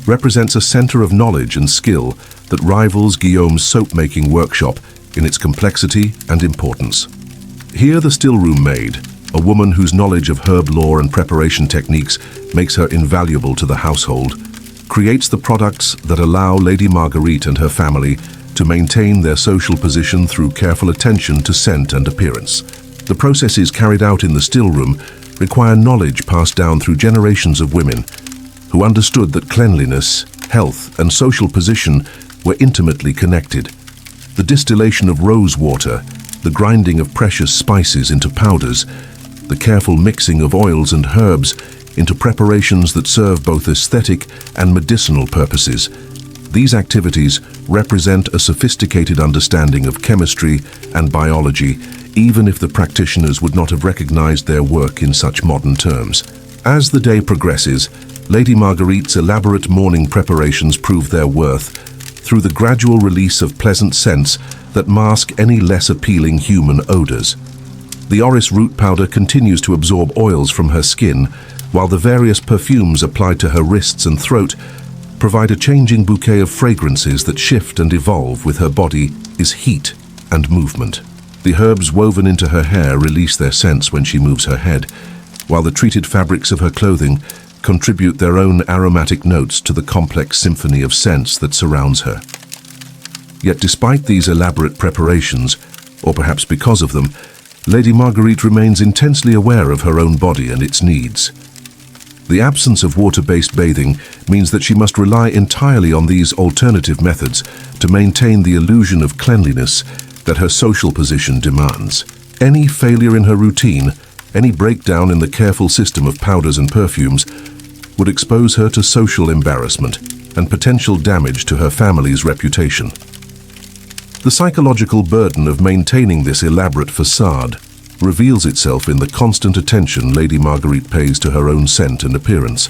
represents a center of knowledge and skill that rivals Guillaume's soap-making workshop in its complexity and importance. Here the still room maid, a woman whose knowledge of herb lore and preparation techniques makes her invaluable to the household, creates the products that allow Lady Marguerite and her family to maintain their social position through careful attention to scent and appearance. The processes carried out in the still room require knowledge passed down through generations of women who understood that cleanliness, health, and social position were intimately connected. The distillation of rose water, the grinding of precious spices into powders, the careful mixing of oils and herbs into preparations that serve both aesthetic and medicinal purposes. These activities represent a sophisticated understanding of chemistry and biology, even if the practitioners would not have recognized their work in such modern terms. As the day progresses, Lady Marguerite's elaborate morning preparations prove their worth through the gradual release of pleasant scents that mask any less appealing human odors. The orris root powder continues to absorb oils from her skin, while the various perfumes applied to her wrists and throat provide a changing bouquet of fragrances that shift and evolve with her body is heat and movement. The herbs woven into her hair release their scents when she moves her head, while the treated fabrics of her clothing contribute their own aromatic notes to the complex symphony of scents that surrounds her. Yet despite these elaborate preparations, or perhaps because of them, Lady Marguerite remains intensely aware of her own body and its needs. The absence of water-based bathing means that she must rely entirely on these alternative methods to maintain the illusion of cleanliness that her social position demands. Any failure in her routine, any breakdown in the careful system of powders and perfumes, would expose her to social embarrassment and potential damage to her family's reputation. The psychological burden of maintaining this elaborate facade reveals itself in the constant attention Lady Marguerite pays to her own scent and appearance.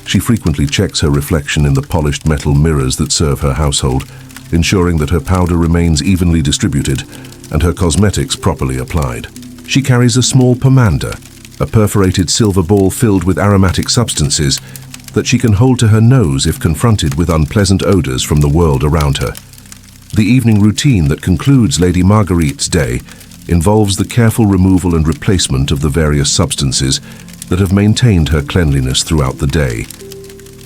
She frequently checks her reflection in the polished metal mirrors that serve her household, ensuring that her powder remains evenly distributed and her cosmetics properly applied. She carries a small pomander, a perforated silver ball filled with aromatic substances that she can hold to her nose if confronted with unpleasant odors from the world around her. The evening routine that concludes Lady Marguerite's day involves the careful removal and replacement of the various substances that have maintained her cleanliness throughout the day.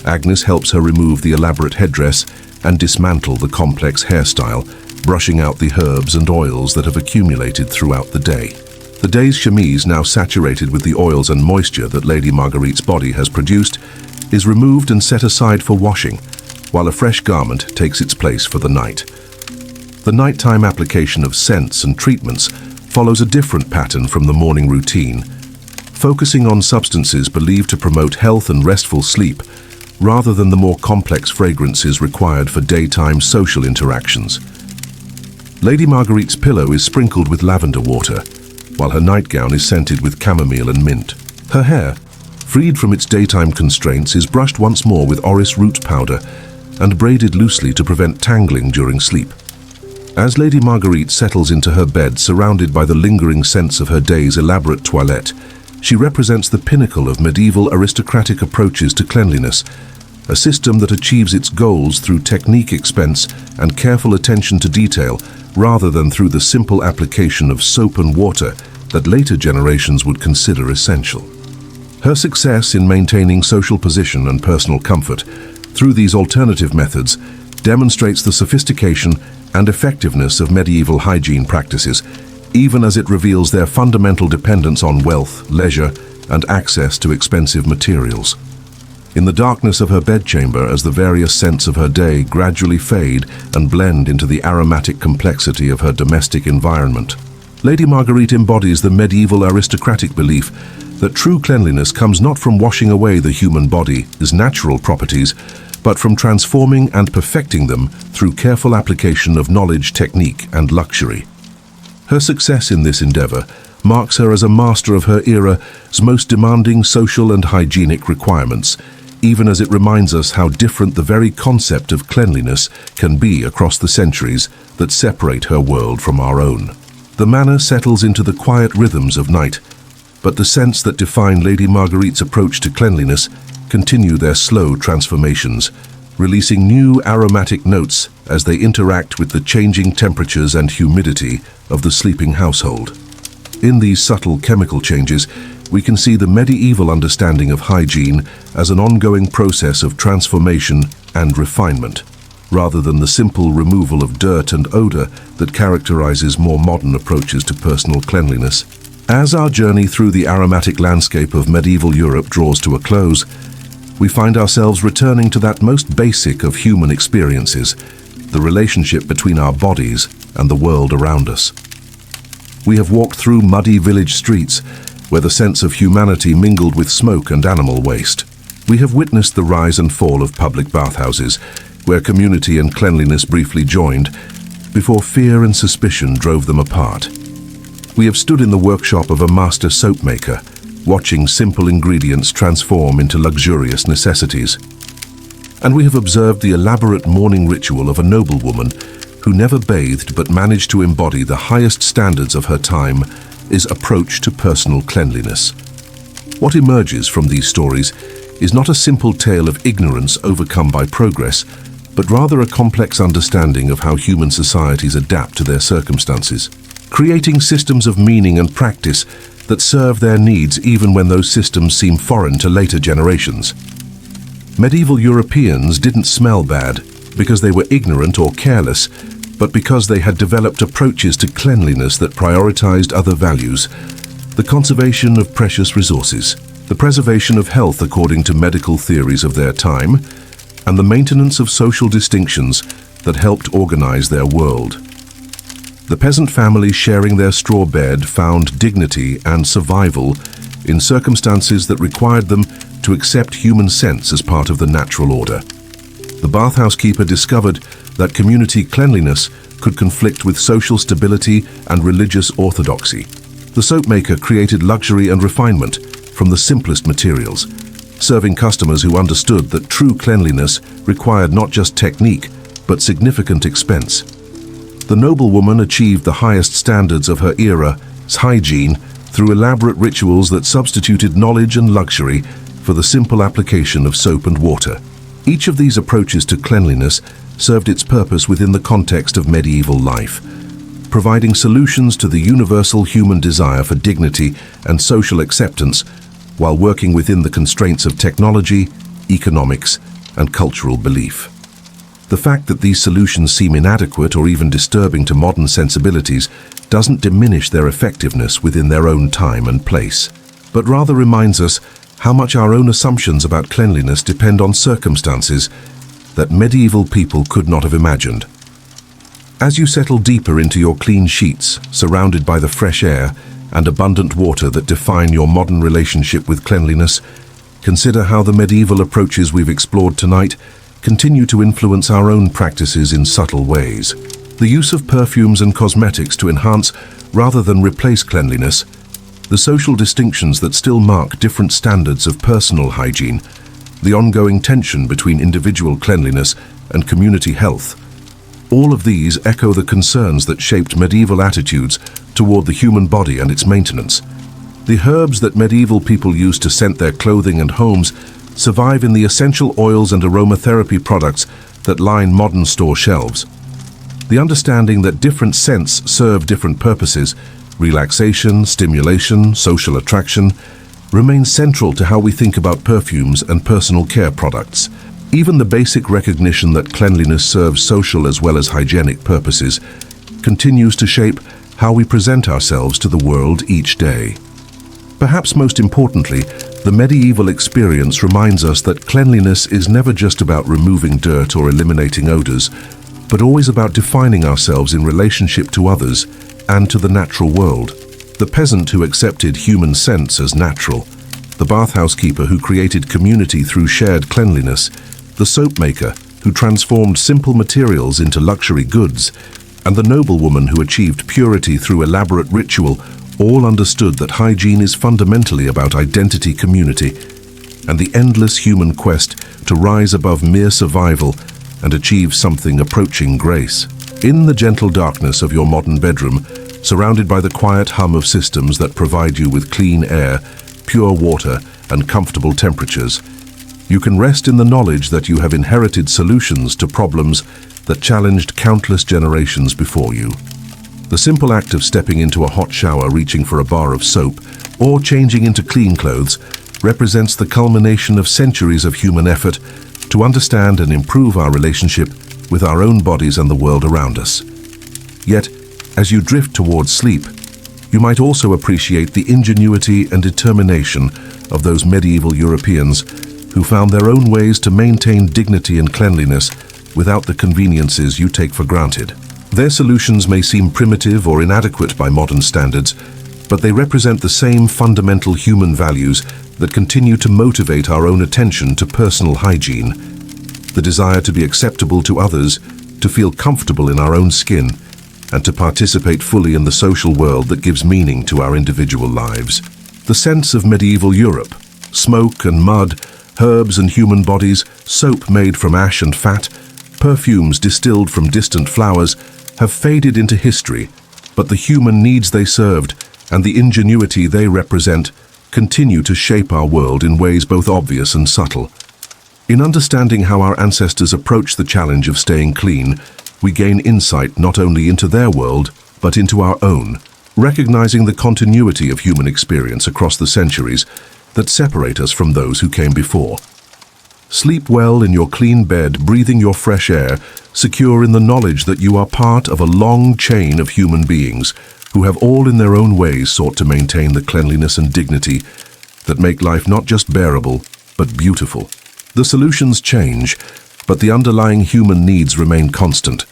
Agnes helps her remove the elaborate headdress and dismantle the complex hairstyle, brushing out the herbs and oils that have accumulated throughout the day. The day's chemise, now saturated with the oils and moisture that Lady Marguerite's body has produced, is removed and set aside for washing, while a fresh garment takes its place for the night. The nighttime application of scents and treatments follows a different pattern from the morning routine, focusing on substances believed to promote health and restful sleep, rather than the more complex fragrances required for daytime social interactions. Lady Marguerite's pillow is sprinkled with lavender water, while her nightgown is scented with chamomile and mint. Her hair, freed from its daytime constraints, is brushed once more with orris root powder and braided loosely to prevent tangling during sleep. As Lady Marguerite settles into her bed surrounded by the lingering scents of her day's elaborate toilette, she represents the pinnacle of medieval aristocratic approaches to cleanliness, a system that achieves its goals through technique, expense, and careful attention to detail, rather than through the simple application of soap and water that later generations would consider essential. Her success in maintaining social position and personal comfort through these alternative methods demonstrates the sophistication and effectiveness of medieval hygiene practices, even as it reveals their fundamental dependence on wealth, leisure, and access to expensive materials. In the darkness of her bedchamber, as the various scents of her day gradually fade and blend into the aromatic complexity of her domestic environment, Lady Marguerite embodies the medieval aristocratic belief that true cleanliness comes not from washing away the human body's natural properties, but from transforming and perfecting them through careful application of knowledge, technique, and luxury. Her success in this endeavor marks her as a master of her era's most demanding social and hygienic requirements, even as it reminds us how different the very concept of cleanliness can be across the centuries that separate her world from our own. The manor settles into the quiet rhythms of night, but the scents that define Lady Marguerite's approach to cleanliness continue their slow transformations, releasing new aromatic notes as they interact with the changing temperatures and humidity of the sleeping household. In these subtle chemical changes, we can see the medieval understanding of hygiene as an ongoing process of transformation and refinement, rather than the simple removal of dirt and odor that characterizes more modern approaches to personal cleanliness. As our journey through the aromatic landscape of medieval Europe draws to a close, we find ourselves returning to that most basic of human experiences, the relationship between our bodies and the world around us. We have walked through muddy village streets where the sense of humanity mingled with smoke and animal waste. We have witnessed the rise and fall of public bathhouses, where community and cleanliness briefly joined, before fear and suspicion drove them apart. We have stood in the workshop of a master soap maker, watching simple ingredients transform into luxurious necessities. And we have observed the elaborate morning ritual of a noblewoman who never bathed but managed to embody the highest standards of her time's approach to personal cleanliness. What emerges from these stories is not a simple tale of ignorance overcome by progress, but rather a complex understanding of how human societies adapt to their circumstances, creating systems of meaning and practice that serve their needs even when those systems seem foreign to later generations. Medieval Europeans didn't smell bad because they were ignorant or careless, but because they had developed approaches to cleanliness that prioritized other values: the conservation of precious resources, the preservation of health according to medical theories of their time, and the maintenance of social distinctions that helped organize their world. The peasant family sharing their straw bed found dignity and survival in circumstances that required them to accept human sense as part of the natural order. The bathhouse keeper discovered that community cleanliness could conflict with social stability and religious orthodoxy. The soap maker created luxury and refinement from the simplest materials, serving customers who understood that true cleanliness required not just technique, but significant expense. The noblewoman achieved the highest standards of her era's hygiene through elaborate rituals that substituted knowledge and luxury for the simple application of soap and water. Each of these approaches to cleanliness served its purpose within the context of medieval life, providing solutions to the universal human desire for dignity and social acceptance while working within the constraints of technology, economics, and cultural belief. The fact that these solutions seem inadequate or even disturbing to modern sensibilities doesn't diminish their effectiveness within their own time and place, but rather reminds us how much our own assumptions about cleanliness depend on circumstances that medieval people could not have imagined. As you settle deeper into your clean sheets, surrounded by the fresh air and abundant water that define your modern relationship with cleanliness, consider how the medieval approaches we've explored tonight continue to influence our own practices in subtle ways. The use of perfumes and cosmetics to enhance rather than replace cleanliness, the social distinctions that still mark different standards of personal hygiene, the ongoing tension between individual cleanliness and community health. All of these echo the concerns that shaped medieval attitudes toward the human body and its maintenance. The herbs that medieval people used to scent their clothing and homes survive in the essential oils and aromatherapy products that line modern store shelves. The understanding that different scents serve different purposes, relaxation, stimulation, social attraction, remains central to how we think about perfumes and personal care products. Even the basic recognition that cleanliness serves social as well as hygienic purposes continues to shape how we present ourselves to the world each day. Perhaps most importantly, the medieval experience reminds us that cleanliness is never just about removing dirt or eliminating odors, but always about defining ourselves in relationship to others and to the natural world. The peasant who accepted human sense as natural, the bathhouse keeper who created community through shared cleanliness, the soap maker who transformed simple materials into luxury goods, and the noblewoman who achieved purity through elaborate ritual all understood that hygiene is fundamentally about identity, community, and the endless human quest to rise above mere survival and achieve something approaching grace. In the gentle darkness of your modern bedroom, surrounded by the quiet hum of systems that provide you with clean air, pure water, and comfortable temperatures, you can rest in the knowledge that you have inherited solutions to problems that challenged countless generations before you. The simple act of stepping into a hot shower, reaching for a bar of soap, or changing into clean clothes represents the culmination of centuries of human effort to understand and improve our relationship with our own bodies and the world around us. Yet, as you drift towards sleep, you might also appreciate the ingenuity and determination of those medieval Europeans who found their own ways to maintain dignity and cleanliness without the conveniences you take for granted. Their solutions may seem primitive or inadequate by modern standards, but they represent the same fundamental human values that continue to motivate our own attention to personal hygiene: the desire to be acceptable to others, to feel comfortable in our own skin, and to participate fully in the social world that gives meaning to our individual lives. The sense of medieval Europe, smoke and mud, herbs and human bodies, soap made from ash and fat, perfumes distilled from distant flowers, have faded into history, but the human needs they served and the ingenuity they represent continue to shape our world in ways both obvious and subtle. In understanding how our ancestors approached the challenge of staying clean, we gain insight not only into their world, but into our own, recognizing the continuity of human experience across the centuries that separate us from those who came before. Sleep well in your clean bed, breathing your fresh air, secure in the knowledge that you are part of a long chain of human beings who have all in their own ways sought to maintain the cleanliness and dignity that make life not just bearable, but beautiful. The solutions change, but the underlying human needs remain constant,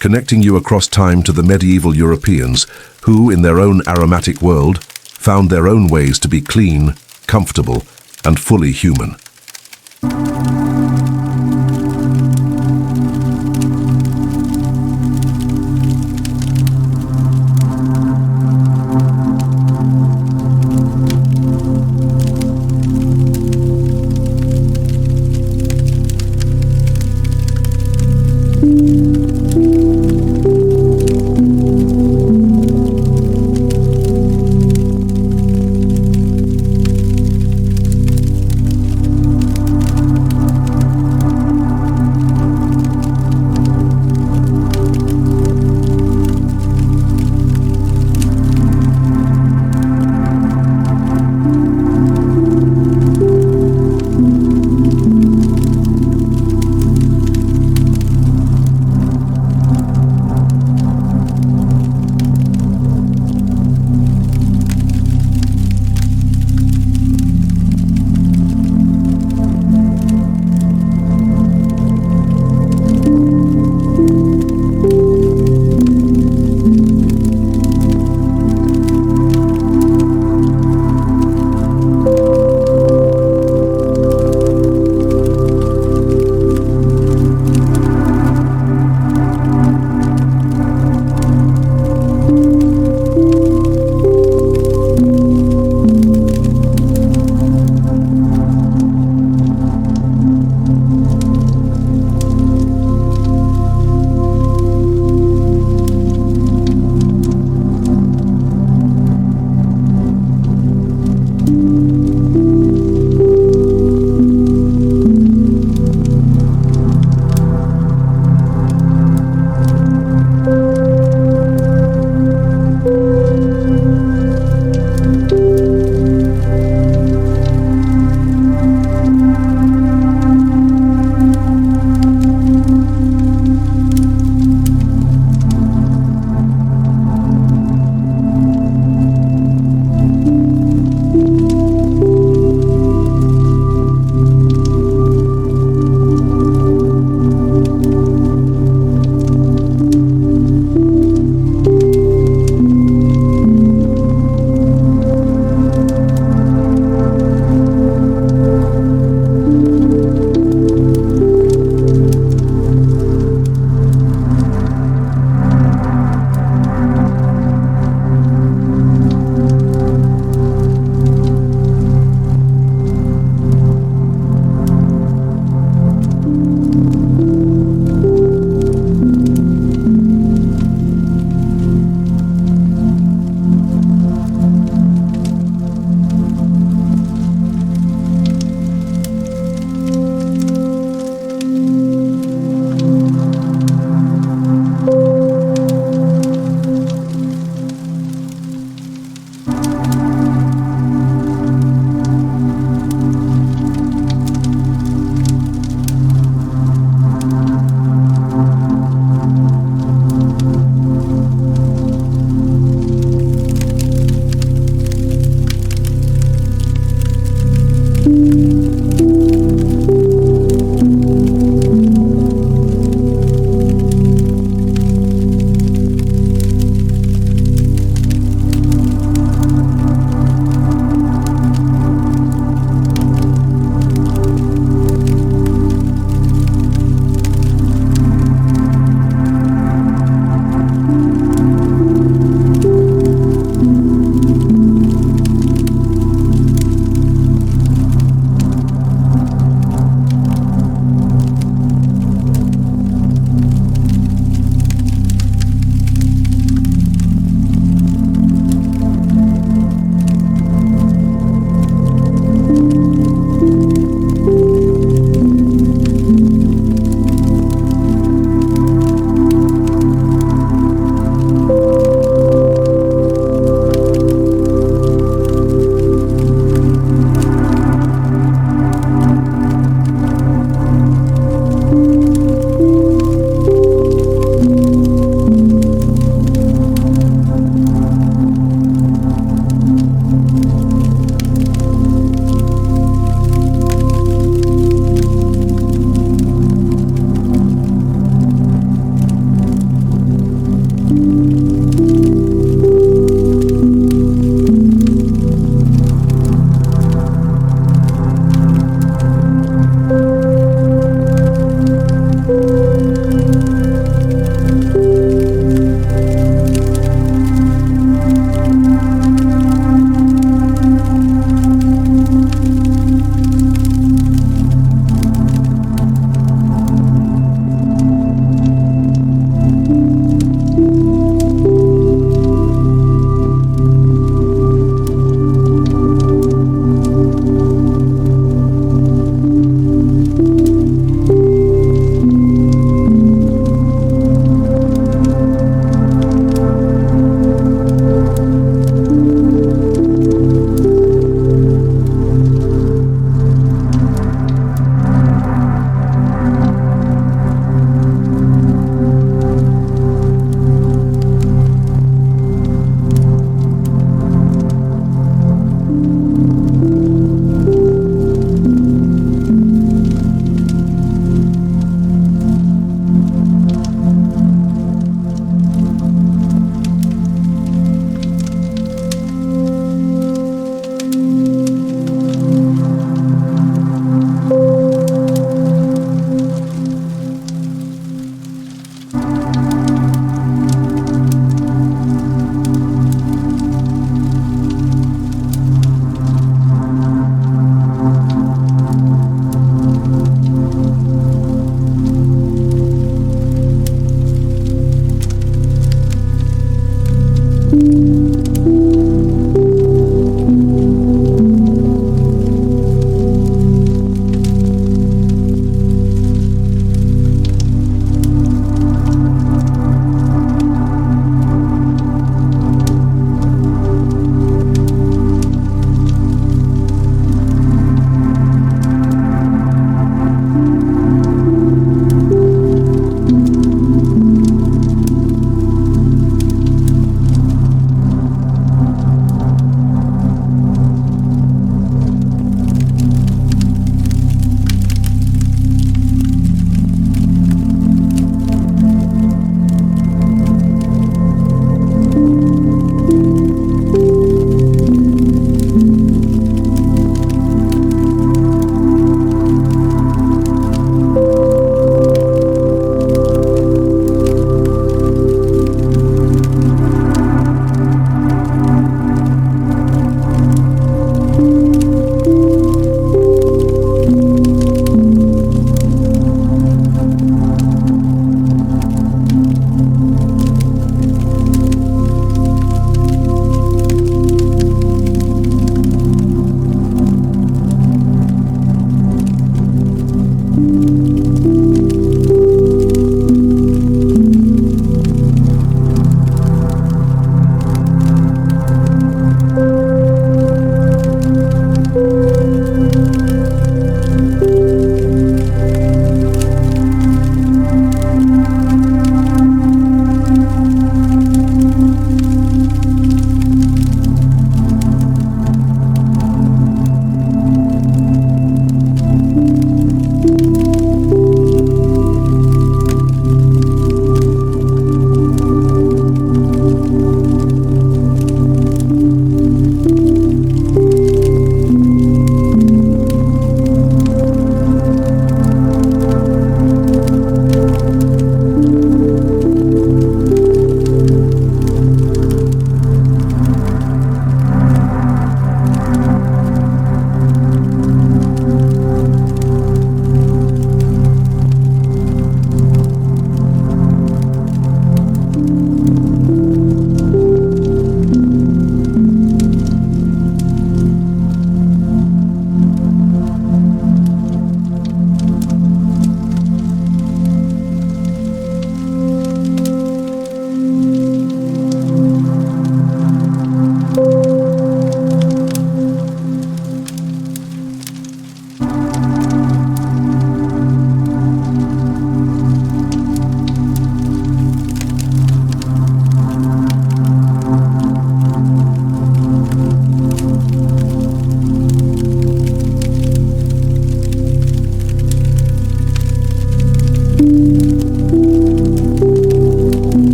connecting you across time to the medieval Europeans who, in their own aromatic world, found their own ways to be clean, comfortable, and fully human.